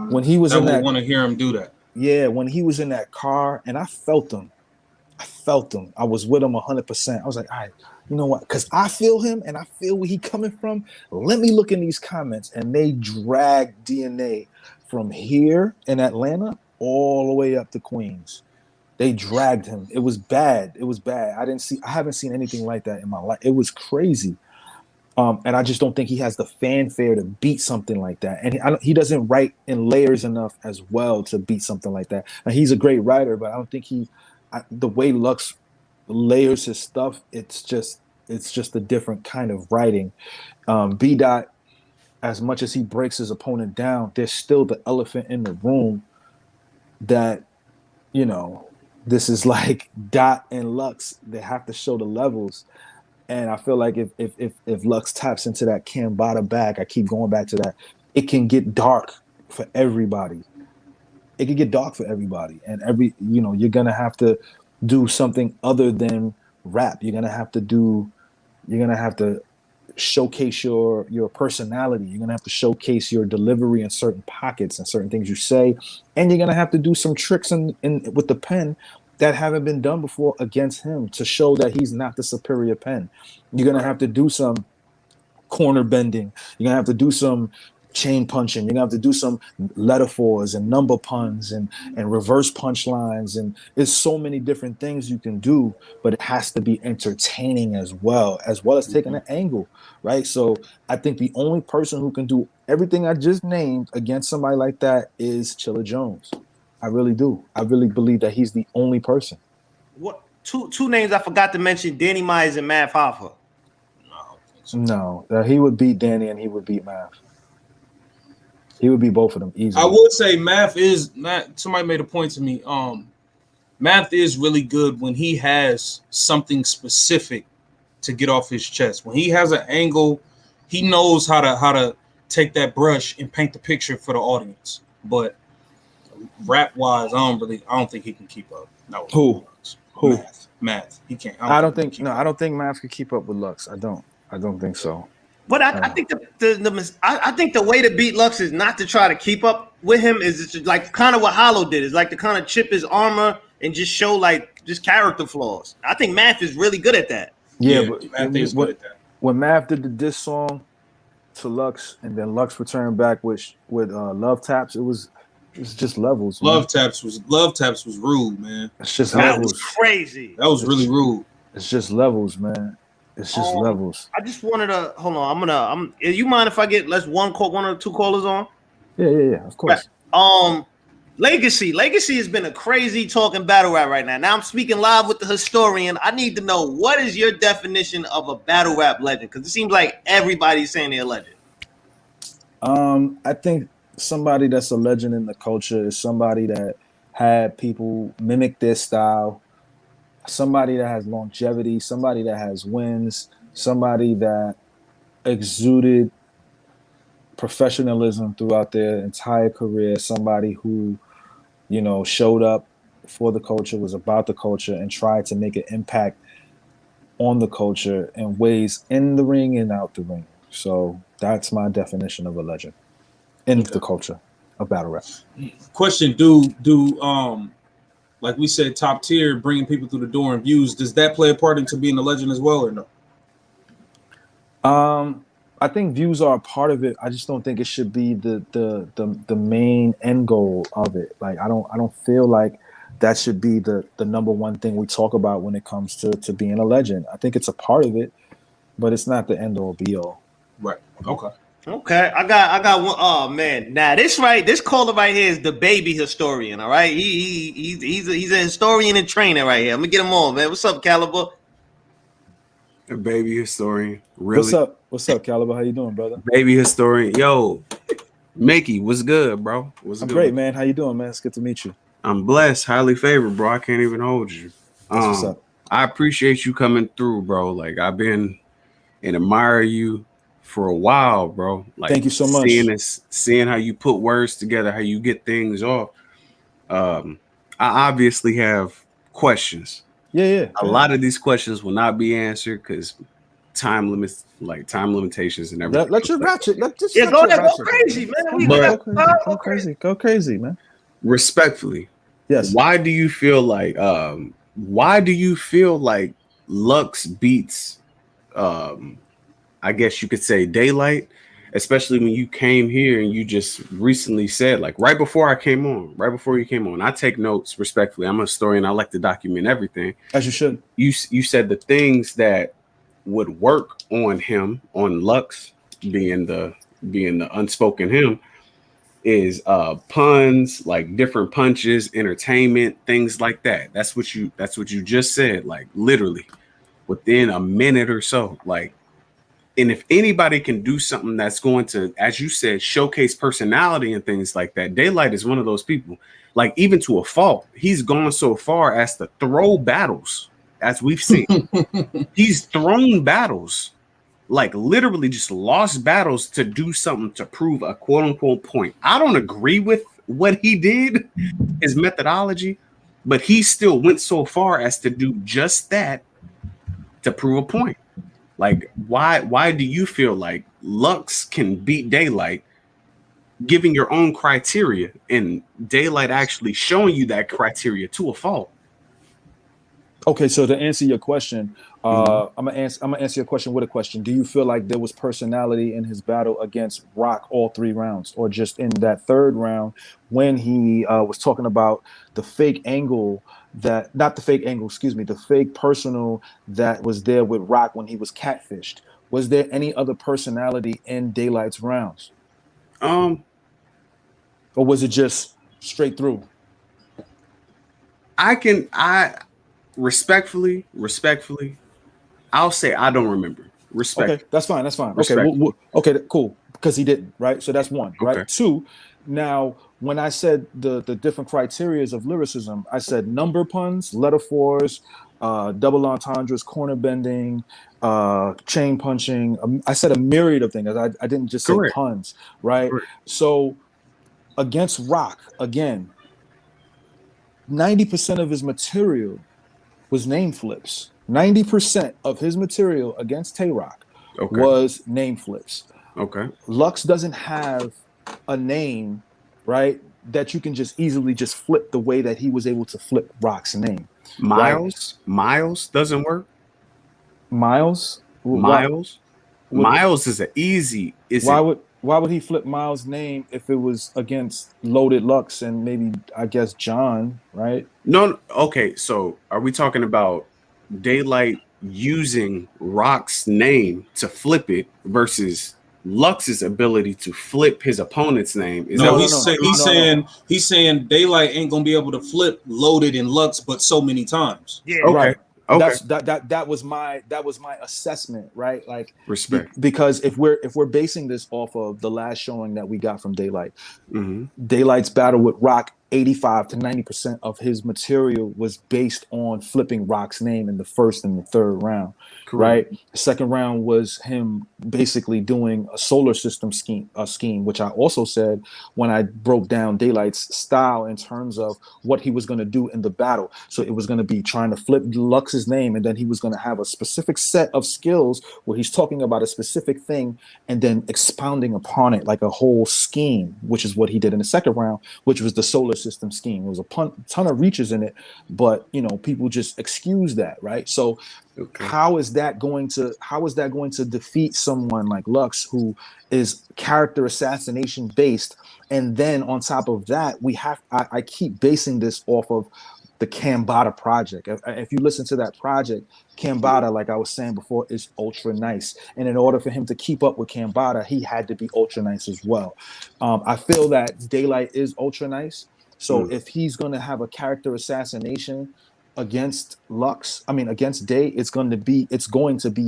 when he was in that, want to hear him do that. Yeah, when he was in that car, and I felt him. I was with him 100%. I was like, all right, you know what? Because I feel him and I feel where he coming from. Let me look in these comments, and they drag DNA from here in Atlanta all the way up to Queens. They dragged him. It was bad. I haven't seen anything like that in my life. It was crazy. And I just don't think he has the fanfare to beat something like that. And he doesn't write in layers enough as well to beat something like that. And he's a great writer, but I don't think the way Lux layers his stuff, it's just a different kind of writing. B Dot, as much as he breaks his opponent down, there's still the elephant in the room that, you know, this is like Dot and Lux. They have to show the levels. And I feel like if Lux taps into that Cambada bag, I keep going back to that, it can get dark for everybody. It can get dark for everybody. And you're gonna have to do something other than rap. You're gonna have to showcase your personality. You're gonna have to showcase your delivery in certain pockets and certain things you say. And you're gonna have to do some tricks in with the pen that haven't been done before against him to show that he's not the superior pen. You're going to have to do some corner bending. You're going to have to do some chain punching. You're going to have to do some metaphors and number puns and reverse punchlines. And there's so many different things you can do, but it has to be entertaining as well as taking an angle, right? So I think the only person who can do everything I just named against somebody like that is Chilla Jones. I really do. I really believe that he's the only person. What two names I forgot to mention? Danny Myers and Math Hoffa. No, he would beat Danny and he would beat Math. He would beat both of them easily. I would say Math. Somebody made a point to me. Math is really good when he has something specific to get off his chest. When he has an angle, he knows how to take that brush and paint the picture for the audience. But rap wise, I don't think he can keep up. No. Who? Math. He can't. I don't think Math could keep up with Lux. I don't think so. But I think I think the way to beat Lux is not to try to keep up with him. Is just like kind of what Holla did. Is like to kind of chip his armor and just show like just character flaws. I think Math is really good at that. Yeah, but Math is good at that. When Math did the diss song to Lux, and then Lux returned back with Love Taps, it's just levels. Man. Love taps was rude, man. It's just That levels. was crazy. That was really rude. It's just levels, man. It's just levels. I just wanted to hold on. You mind if I get one or two callers on? Yeah, of course. Legacy has been a crazy talking battle rap right now. Now I'm speaking live with the historian. I need to know, what is your definition of a battle rap legend? Because it seems like everybody's saying they're a legend. I think somebody that's a legend in the culture is somebody that had people mimic their style, somebody that has longevity, somebody that has wins, somebody that exuded professionalism throughout their entire career, somebody who, you know, showed up for the culture, was about the culture, and tried to make an impact on the culture in ways in the ring and out the ring. So that's my definition of a legend in the culture of battle rap. Question: like we said, top tier, bringing people through the door and views, does that play a part into being a legend as well, or no? I think views are a part of it. I just don't think it should be the main end goal of it. Like I don't feel like that should be the number one thing we talk about when it comes to being a legend. I think it's a part of it, but it's not the end all be all. Right. Okay. Okay, I got one. Oh man, now this caller right here is the baby historian. All right, he's a historian and trainer right here. I'm gonna get him on, man. What's up, Caliber? A baby historian, really? What's up, Caliber? How you doing, brother? Baby historian, yo, Mickey, what's good, bro? What's I'm good? great, man. How you doing, man? It's good to meet you. I'm blessed, highly favored, bro. I can't even hold you. That's what's up. I appreciate you coming through, bro. Like I've been and admire you for a while, bro. Like, thank you so much. Seeing how you put words together, how you get things off. I obviously have questions. Yeah. A lot of these questions will not be answered because time limitations and everything. Let you ratchet. Go crazy, man. Go crazy, man. Respectfully, yes. Why do you feel like Lux beats I guess you could say Daylyt, especially when you came here and you just recently said, like right before you came on, I take notes respectfully. I'm a historian. I like to document everything. As you should. You said the things that would work on him, on Lux being the unspoken him, is puns, like different punches, entertainment, things like that. That's what you just said, like literally within a minute or so. Like, and if anybody can do something that's going to, as you said, showcase personality and things like that, Daylyt is one of those people. Like, even to a fault, he's gone so far as to throw battles, as we've seen. He's thrown battles, like literally just lost battles to do something to prove a quote unquote point. I don't agree with what he did, his methodology, but he still went so far as to do just that to prove a point. Like, why do you feel like Lux can beat Daylyt, giving your own criteria, and Daylyt actually showing you that criteria to a fault? Okay, so to answer your question, I'm gonna answer your question with a question. Do you feel like there was personality in his battle against Rock all 3 rounds, or just in that 3rd round when he was talking about the fake angle the fake personal that was there with Rock when he was catfished? Was there any other personality in Daylyt's rounds? Or was it just straight through? Respectfully, I'll say I don't remember. Respect. Okay, that's fine. Okay, okay, cool. Because he didn't, right? So that's one, right? Okay. 2, now, when I said the different criterias of lyricism, I said number puns, letter fours, double entendres, corner bending, chain punching. I said a myriad of things. I didn't just say puns, right? Correct. So against Rock, again, 90% of his material was name flips. 90% of his material against Tay-Rock was name flips. Okay. Lux doesn't have a name, right, that you can just easily just flip the way that he was able to flip Rock's name. Miles doesn't work. Miles is an easy. Why would he flip Miles' name if it was against Loaded Lux and maybe, I guess, John, right? No. Okay, so are we talking about Daylyt using Rock's name to flip it versus Lux's ability to flip his opponent's name. Is No, that he's saying Daylyt ain't gonna be able to flip Loaded and Lux, but so many times. Yeah. okay? Right. Okay. That was my assessment, right? Like Respect. because if we're basing this off of the last showing that we got from Daylyt, Mm-hmm. Daylight's battle with Rock, 85 to 90% of his material was based on flipping Rock's name in the first and the third round. Correct. Right. The second round was him basically doing a solar system scheme, which I also said when I broke down Daylight's style in terms of what he was going to do in the battle. So it was going to be trying to flip Lux's name, and then he was going to have a specific set of skills where he's talking about a specific thing and then expounding upon it like a whole scheme, which is what he did in the second round, which was the solar system scheme. There was a ton of reaches in it, but people just excuse that, right? So how is that going to defeat someone like Lux, who is character assassination based? And then on top of that, I keep basing this off of the Kambada project. If you listen to that project, Kambada, like I was saying before, is ultra nice. And in order for him to keep up with Kambada, he had to be ultra nice as well. I feel that Daylyt is ultra nice. So if he's going to have a character assassination against Day, it's going to be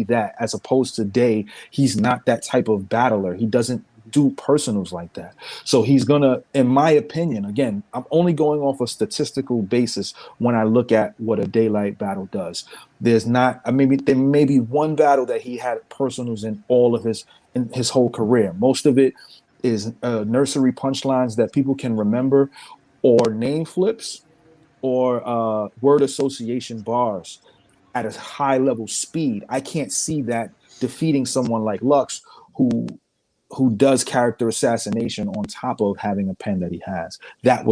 that, as opposed to Day. He's not that type of battler. He doesn't do personals like that. So he's gonna, in my opinion, again, I'm only going off a statistical basis when I look at what a Daylyt battle does. There may be one battle that he had personals in his whole career. Most of it is nursery punchlines that people can remember, or name flips, or word association bars at a high level speed. I can't see that defeating someone like Lux, who does character assassination on top of having a pen that he has. That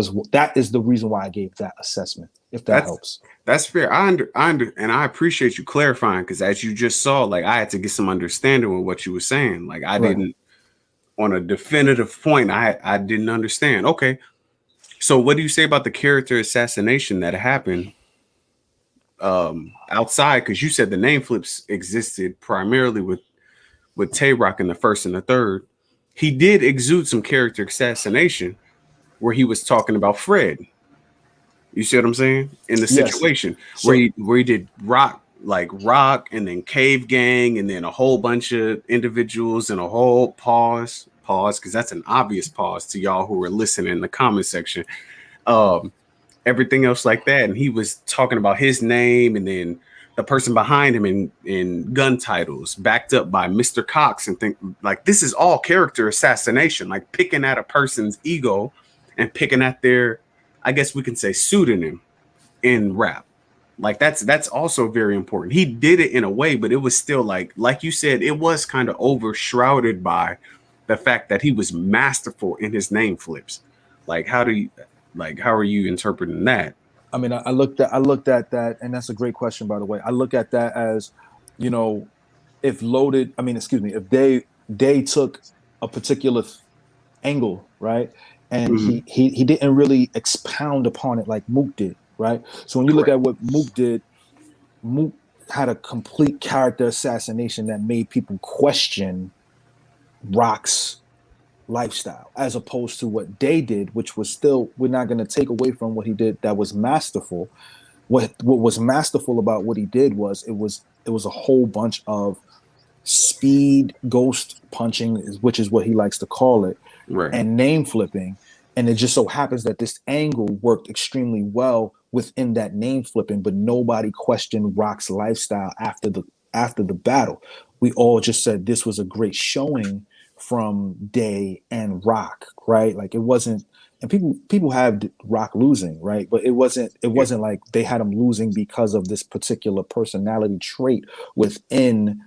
is the reason why I gave that assessment, if that helps. That's fair. And I appreciate you clarifying, because as you just saw, like, I had to get some understanding with what you were saying. Like, I didn't, on a definitive point, I didn't understand. Okay. So what do you say about the character assassination that happened outside? Because you said the name flips existed primarily with Tay-Rock in the first and the third. He did exude some character assassination where he was talking about Fred. You see what I'm saying? In the situation where he did Rock and then Cave Gang and then a whole bunch of individuals and a whole pause, because that's an obvious pause to y'all who are listening in the comment section. Everything else like that. And he was talking about his name and then the person behind him in gun titles, backed up by Mr. Cox, and think like this is all character assassination, like picking at a person's ego and picking at their, I guess we can say, pseudonym in rap. Like that's also very important. He did it in a way, but it was still like you said, it was kind of overshrouded by the fact that he was masterful in his name flips. Like, how are you interpreting that? I mean, I looked at that, and that's a great question, by the way. I look at that as, if Day took a particular angle, right, and he didn't really expound upon it like Mook did, right? So when you look at what Mook did, Mook had a complete character assassination that made people question Rock's lifestyle, as opposed to what Day did, which was still, we're not going to take away from what he did, that was masterful. What was masterful about what he did was it was a whole bunch of speed ghost punching, which is what he likes to call it, and name flipping. And it just so happens that this angle worked extremely well within that name flipping, but nobody questioned Rock's lifestyle after the battle. We all just said this was a great showing from Day and Rock, right? Like, it wasn't, and people have Rock losing, right? But it wasn't like they had him losing because of this particular personality trait within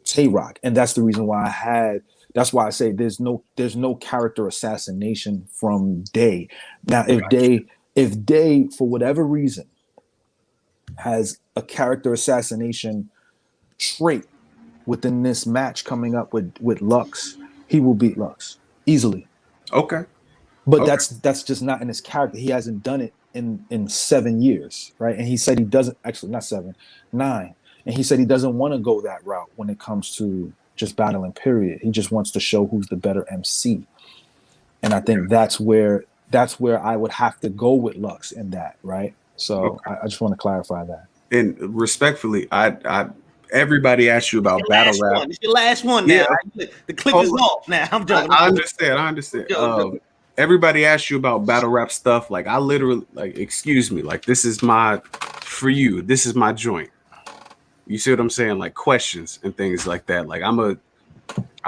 Tay-Rock. And that's the reason why that's why I say there's no character assassination from Day. Now, if Day for whatever reason has a character assassination trait within this match coming up with Lux, he will beat Lux easily. Okay. But that's just not in his character. He hasn't done it in 7 years, right? And he said not 7, 9. And he said he doesn't want to go that route when it comes to just battling, period. He just wants to show who's the better MC. And I think that's where I would have to go with Lux in that, right? So I just want to clarify that. And respectfully, I everybody asked you about battle rap. It's your last one now. Yeah. The clip is off now. I'm joking. I understand. Everybody asked you about battle rap stuff. Like I literally, like, excuse me, like this is my joint. You see what I'm saying? Like questions and things like that. Like I'm a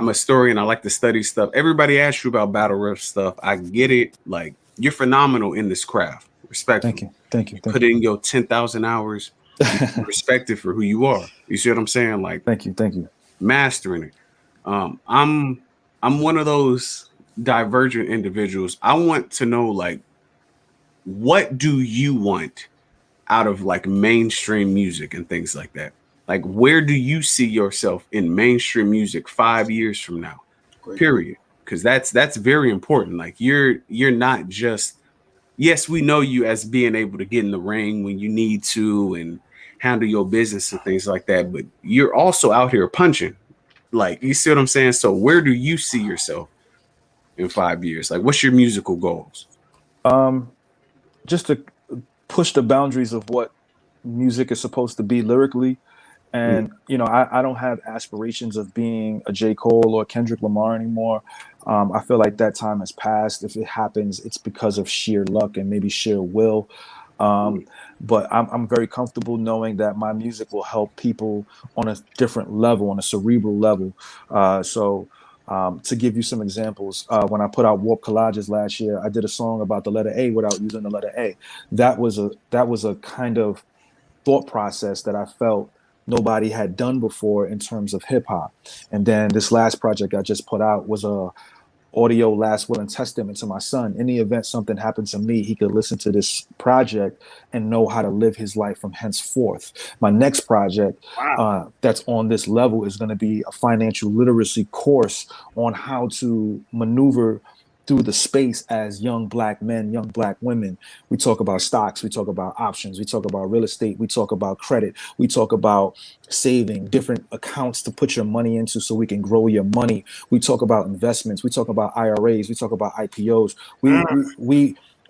historian. I like to study stuff. Everybody asked you about battle rap stuff. I get it. Like you're phenomenal in this craft. Respectfully. Thank you. Put in your 10,000 hours. Respected for who you are. You see what I'm saying? Like thank you. Mastering it. I'm one of those divergent individuals. I want to know, like, what do you want out of like mainstream music and things like that? Like, where do you see yourself in mainstream music 5 years from now? Great. Period. Because that's very important. Like you're not just, yes, we know you as being able to get in the ring when you need to and handle your business and things like that, but you're also out here punching. Like, you see what I'm saying? So where do you see yourself in 5 years? Like, what's your musical goals? Just to push the boundaries of what music is supposed to be lyrically. And, you know, I don't have aspirations of being a J. Cole or Kendrick Lamar anymore. I feel like that time has passed. If it happens, it's because of sheer luck and maybe sheer will. But I'm very comfortable knowing that my music will help people on a different level, on a cerebral level. So to give you some examples, when I put out Warp Collages last year, I did a song about the letter A without using the letter A. That was a kind of thought process that I felt nobody had done before in terms of hip hop. And then this last project I just put out was a audio last will and testament to my son. In the event something happened to me, he could listen to this project and know how to live his life from henceforth. My next project that's on this level is going to be a financial literacy course on how to maneuver through the space as young Black men, young Black women. We talk about stocks, we talk about options, we talk about real estate, we talk about credit, we talk about saving, different accounts to put your money into so we can grow your money. We talk about investments, we talk about IRAs, we talk about IPOs.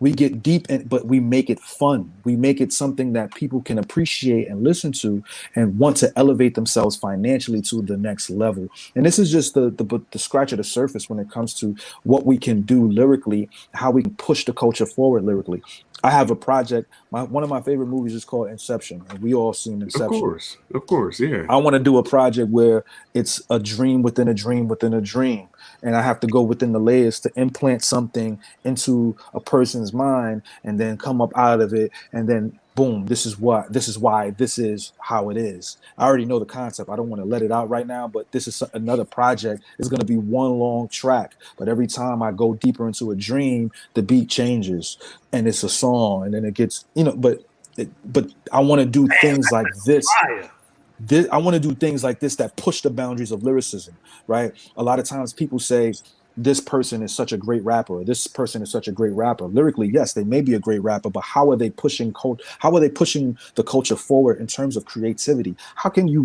We get deep in, but we make it fun. We make it something that people can appreciate and listen to and want to elevate themselves financially to the next level. And this is just the scratch of the surface when it comes to what we can do lyrically, how we can push the culture forward lyrically. I have a project. One of my favorite movies is called Inception, and we all seen Inception. Of course, yeah. I want to do a project where it's a dream within a dream within a dream, and I have to go within the layers to implant something into a person's mind, and then come up out of it, and then boom, this is why this is how it is. I already know the concept. I don't want to let it out right now, but this is another project. It's going to be one long track, but every time I go deeper into a dream, the beat changes and it's a song, and then it gets, but I want to do things like this. I want to do things like this that push the boundaries of lyricism, right? A lot of times people say, this person is such a great rapper. This person is such a great rapper. Lyrically, yes, they may be a great rapper, but how are they pushing the culture forward in terms of creativity? How can you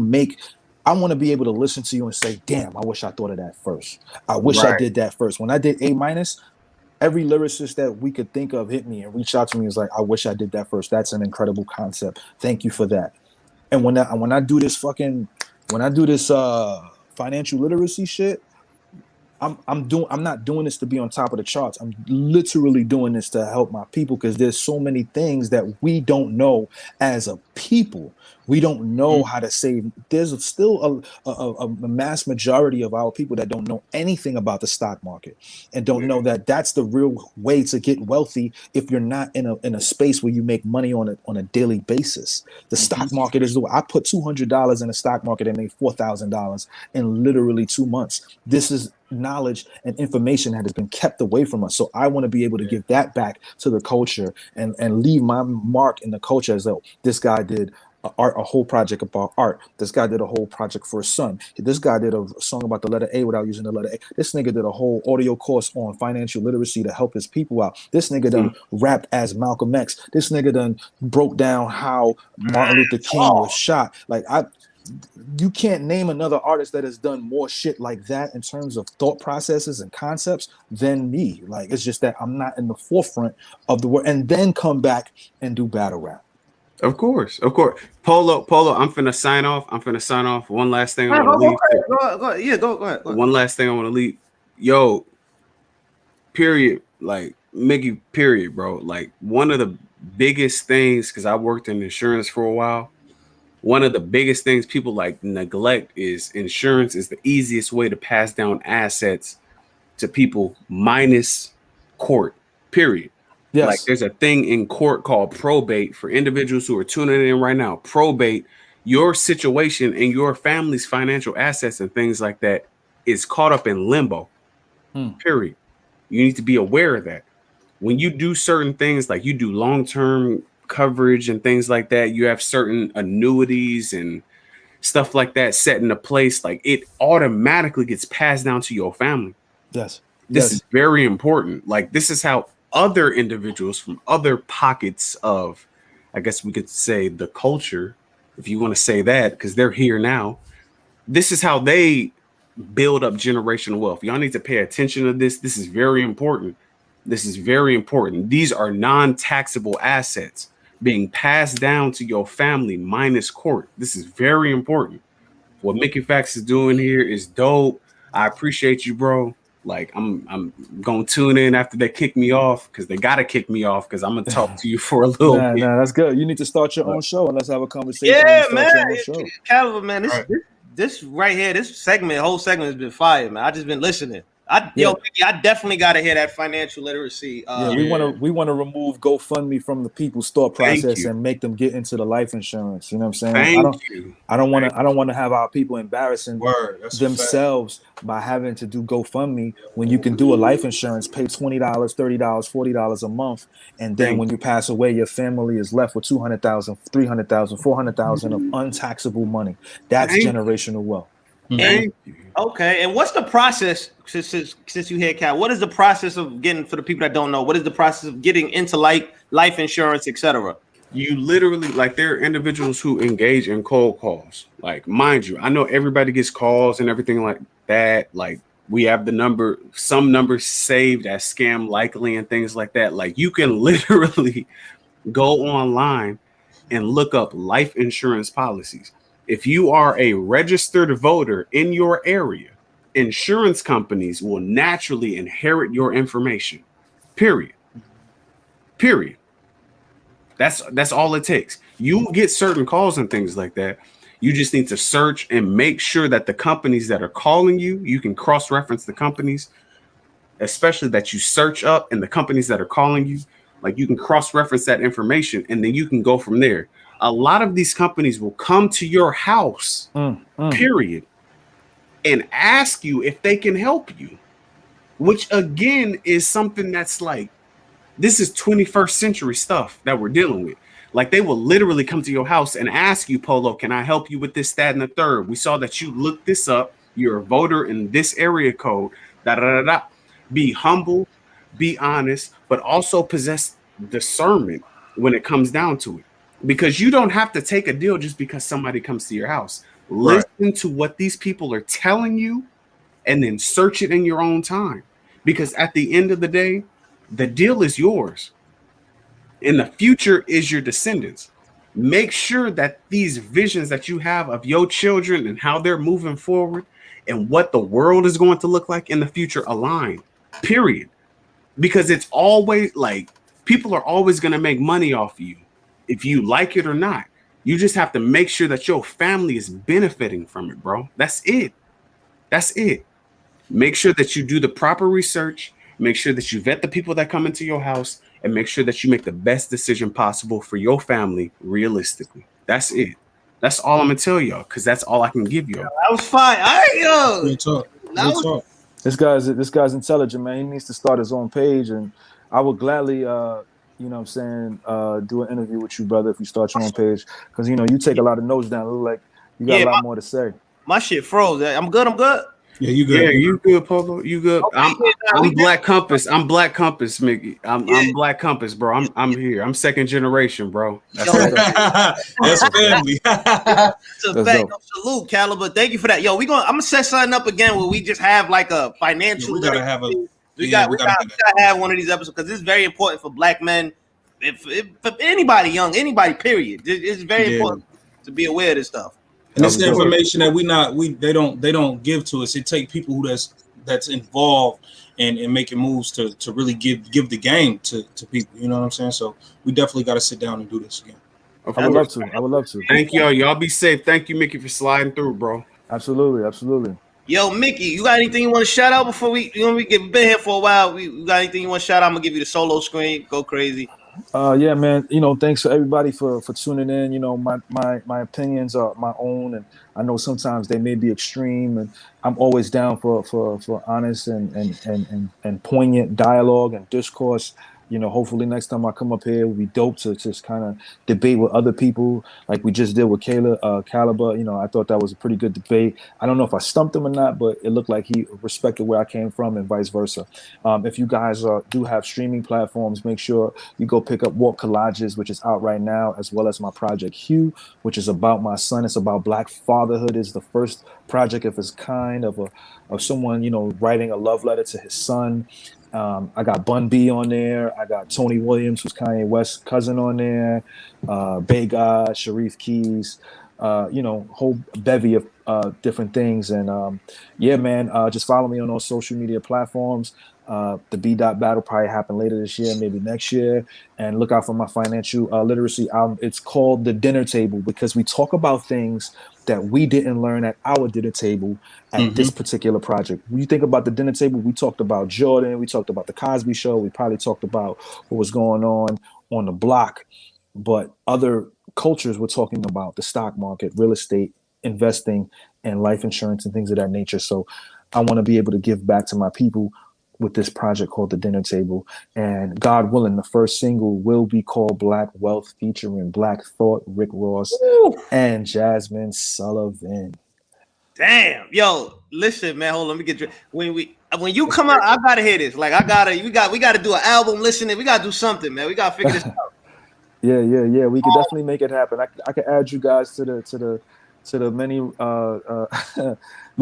I want to be able to listen to you and say, damn, I wish I thought of that first. I wish I did that first. When I did A-, every lyricist that we could think of hit me and reached out to me and was like, I wish I did that first. That's an incredible concept. Thank you for that. And when I do this financial literacy shit, I'm not doing this to be on top of the charts. I'm literally doing this to help my people, because there's so many things that we don't know as a people. We don't know how to save. There's still a mass majority of our people that don't know anything about the stock market and don't know that that's the real way to get wealthy if you're not in a space where you make money on a daily basis. The stock market is the way. I put $200 in the stock market and made $4,000 in literally 2 months. This is knowledge and information that has been kept away from us. So I want to be able to give that back to the culture and leave my mark in the culture as though this guy did a whole project about art. This guy did a whole project for his son. This guy did a song about the letter A without using the letter A. This nigga did a whole audio course on financial literacy to help his people out. This nigga done rapped as Malcolm X. This nigga done broke down how Martin Luther King was shot. Like you can't name another artist that has done more shit like that in terms of thought processes and concepts than me. Like, it's just that I'm not in the forefront of the world, and then come back and do battle rap. Of course. Polo, I'm finna sign off. One last thing I Go want to leave. ahead. Yeah, go ahead. One last thing I want to leave. Yo, period. Like, Mickey, period, bro. Like, one of the biggest things, because I worked in insurance for a while, one of the biggest things people like neglect is insurance is the easiest way to pass down assets to people minus court, period. Yes. Like, there's a thing in court called probate. For individuals who are tuning in right now, probate, your situation and your family's financial assets and things like that is caught up in limbo, period. You need to be aware of that. When you do certain things, like you do long-term coverage and things like that, you have certain annuities and stuff like that set into place, like it automatically gets passed down to your family. Yes. This is very important. Like, this is how other individuals from other pockets of, I guess we could say, the culture, if you want to say that, because they're here now. This is how they build up generational wealth. Y'all need to pay attention to this. This is very important. These are non-taxable assets being passed down to your family minus court. This is very important. What Mickey Factz is doing here is dope. I appreciate you, bro. Like, I'm gonna tune in after they kick me off, because they gotta kick me off, because I'm gonna talk to you for a little bit. Nah, that's good. You need to start your own show and let's have a conversation. Yeah, man. Caliber, man. This right here, this whole segment has been fire, man. I just been listening. Yo, I definitely got to hear that financial literacy. We want to remove GoFundMe from the people's thought process and make them get into the life insurance. You know what I'm saying? I don't want to have our people embarrassing themselves by having to do GoFundMe when you can do a life insurance, pay $20, $30, $40 a month, and then when you pass away, your family is left with $200,000, $300,000, $400,000 of untaxable money. That's generational wealth. Okay, and what's the process, since you hear Cal? What is the process of getting, for the people that don't know, what is the process of getting into life insurance, etc.? You literally, like, there are individuals who engage in cold calls. Like, mind you, I know everybody gets calls and everything like that. Like, we have some numbers saved as scam likely and things like that. Like, you can literally go online and look up life insurance policies. If you are a registered voter in your area, insurance companies will naturally inherit your information. Period. That's all it takes. You will get certain calls and things like that. You just need to search and make sure that the companies that are calling you, you can cross-reference the companies, especially that you search up, and the companies that are calling you, like, you can cross-reference that information, and then you can go from there. A lot of these companies will come to your house, period, and ask you if they can help you, which again is something that's like, this is 21st century stuff that we're dealing with. Like, they will literally come to your house and ask you, Polo, can I help you with this, that, and the third? We saw that you looked this up. You're a voter in this area code. Be humble, be honest, but also possess discernment when it comes down to it. Because you don't have to take a deal just because somebody comes to your house. Listen to what these people are telling you and then search it in your own time. Because at the end of the day, the deal is yours. And the future is your descendants. Make sure that these visions that you have of your children and how they're moving forward and what the world is going to look like in the future align. Period. Because it's always like, people are always going to make money off of you, if you like it or not. You just have to make sure that your family is benefiting from it, bro. That's it. Make sure that you do the proper research. Make sure that you vet the people that come into your house, and make sure that you make the best decision possible for your family realistically. That's it. That's all I'm gonna tell y'all, because that's all I can give y'all. That was fine. All right, yo. Good talk. This guy's intelligent, man. He needs to start his own page, and I would gladly you know what I'm saying, do an interview with you, brother, if you start your own page. Because, you know, you take a lot of notes down. It look like you got a lot more to say. My shit froze. I'm good. Yeah, you good. Yeah, you good, Polo? You good? I'm Black Compass. I'm Black Compass, Mickey. I'm Black Compass, bro. I'm here. I'm second generation, bro. That's That's family. It's a fact. Yo, salute, Caliber. Thank you for that. Yo, I'm gonna set something up again where we just have like a financial. We gotta have a. We gotta have one of these episodes because this is very important for Black men. If anybody young, anybody, period. It's very important to be aware of this stuff. And it's the information that they don't give to us. It take people who that's involved in making moves to really give the game to people. You know what I'm saying? So we definitely got to sit down and do this again. I would love to. Thank y'all. Y'all be safe. Thank you, Mickey, for sliding through, bro. Absolutely. Yo, Mickey, you got anything you want to shout out before we been here for a while? We got anything you want to shout out? I'm gonna give you the solo screen. Go crazy. Yeah, man. Thanks for everybody for tuning in. My opinions are my own, and I know sometimes they may be extreme, and I'm always down for honest and poignant dialogue and discourse. Hopefully next time I come up here, it will be dope to just kind of debate with other people like we just did with Caliber. I thought that was a pretty good debate. I don't know if I stumped him or not, but it looked like he respected where I came from and vice versa. If you guys do have streaming platforms, make sure you go pick up Warp Collages, which is out right now, as well as my project Hugh, which is about my son. It's about Black fatherhood. It's the first project of its kind of someone, writing a love letter to his son. I got Bun B on there. I got Tony Williams, who's Kanye West's cousin, on there. Bega, Sharif Keys, whole bevy of different things. And yeah, man, just follow me on those social media platforms. The B.Dot battle probably happen later this year, maybe next year. And look out for my financial literacy album. It's called The Dinner Table because we talk about things that we didn't learn at our dinner table at this particular project. When you think about the dinner table, we talked about Jordan, we talked about the Cosby Show, we probably talked about what was going on the block, but other cultures were talking about the stock market, real estate, investing, and life insurance and things of that nature. So I want to be able to give back to my people with this project called The Dinner Table. And God willing, the first single will be called Black Wealth, featuring Black Thought, Rick Ross, and Jasmine Sullivan. Damn. Yo, listen, man, hold on, let me get you. When you come out, I gotta hear this. Like we gotta do an album listening. We gotta do something, man. We gotta figure this out. Yeah. We could definitely make it happen. I could add you guys to the many we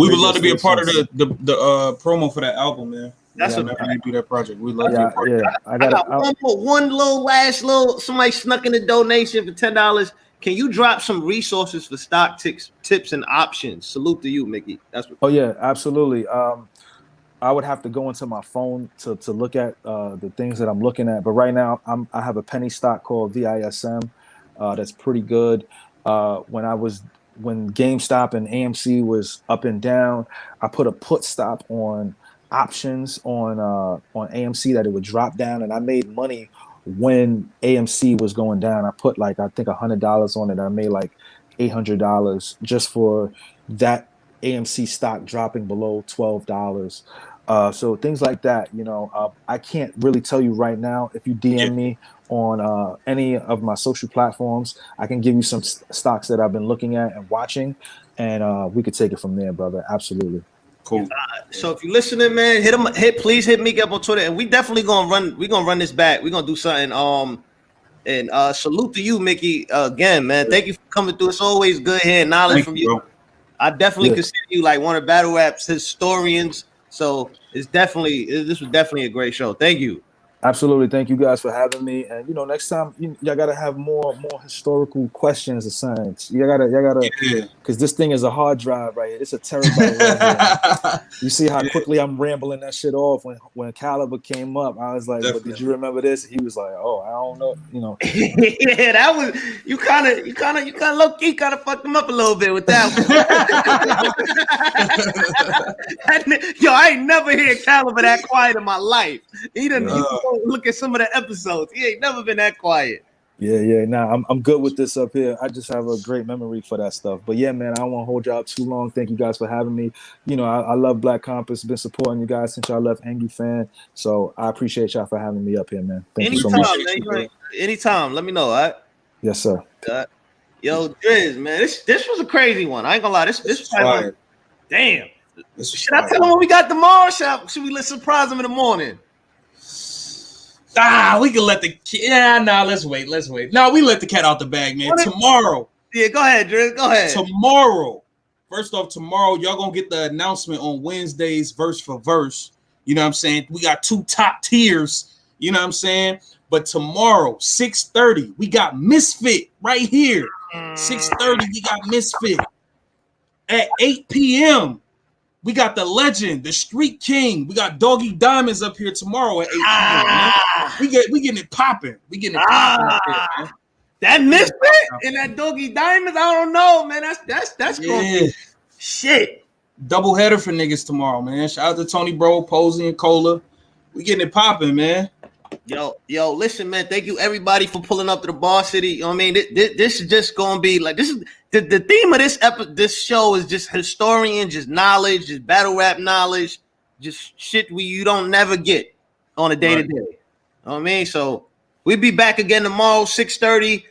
would love to be a part of the promo for that album, man. That's what we do that project. We love to be a part. I got one last somebody snuck in a donation for $10. Can you drop some resources for stock tips and options? Salute to you, Mickey. That's what. Oh yeah, absolutely. I would have to go into my phone to look at the things that I'm looking at. But right now, I have a penny stock called VISM. That's pretty good. When GameStop and AMC was up and down, I put a put stop on options on AMC that it would drop down, and I made money when AMC was going down. I put I think $100 on it. I made like $800 just for that AMC stock dropping below $12. So things like that, I can't really tell you right now. If you DM me on any of my social platforms, I can give you some stocks that I've been looking at and watching, and we could take it from there, brother. Absolutely. Cool. So if you're listening, man, please hit me up on Twitter, and we definitely gonna run this back. We're gonna do something. And salute to you, Mickey, again, man. Thank you for coming through. It's always good hearing knowledge from you. Bro. I definitely consider you like one of battle rap's historians. So this was definitely a great show. Thank you. Absolutely. Thank you guys for having me. And next time y'all gotta have more historical questions of science. Y'all gotta because this thing is a hard drive right here. It's a terabyte right here. You see how quickly I'm rambling that shit off. When Caliber came up, I was like, but did you remember this? He was like, oh, I don't know. Yeah, that was you kind of low key kind of fucked him up a little bit with that one. Yo, I ain't never heard Caliber that quiet in my life. He didn't look at some of the episodes. He ain't never been that quiet. Yeah. Nah, I'm good with this up here. I just have a great memory for that stuff. But yeah, man, I don't want to hold y'all up too long. Thank you guys for having me. I love Black Compass. Been supporting you guys since y'all left Angry Fan. So I appreciate y'all for having me up here, man. Thank you so much. Man, anytime, let me know. All right? Yes, sir. Yo, Driz, man, this was a crazy one. I ain't gonna lie. This was damn. Should I tell him what we got tomorrow? Should we surprise him in the morning? We can let the let's wait. No, we let the cat out the bag, man. Tomorrow. Yeah, go ahead, Drew. Go ahead. Tomorrow. First off, tomorrow, y'all gonna get the announcement on Wednesday's verse for verse. You know what I'm saying? We got 2 top tiers. You know what I'm saying? But tomorrow, 6:30, we got Misfit right here. 6:30, we got Misfit. At 8 p.m., we got the legend, the Street King. We got Doggy Diamonds up here tomorrow at 8 p.m. Man. We getting it popping. We getting it popping up here, man. That Misfit and that Doggy Diamonds, I don't know, man. That's gonna be shit. Double header for niggas tomorrow, man. Shout out to Tony Bro, Posey, and Cola. We getting it popping, man. Yo, listen, man. Thank you everybody for pulling up to the BarCity. You know what I mean? This is just gonna be like this is the theme of this show is just historian, just knowledge, just battle rap knowledge, just shit you don't never get on a day-to-day. You know what I mean? So we'll be back again tomorrow, 6:30,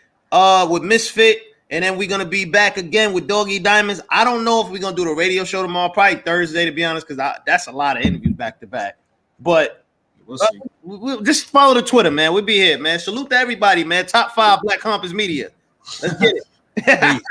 with Misfit, and then we're gonna be back again with Doggy Diamonds. I don't know if we're gonna do the radio show tomorrow, probably Thursday, to be honest, because that's a lot of interviews back to back. But we'll see. We'll just follow the Twitter, man. We'll be here, man. Salute to everybody, man. Top 5 Black Compass Media. Let's get it.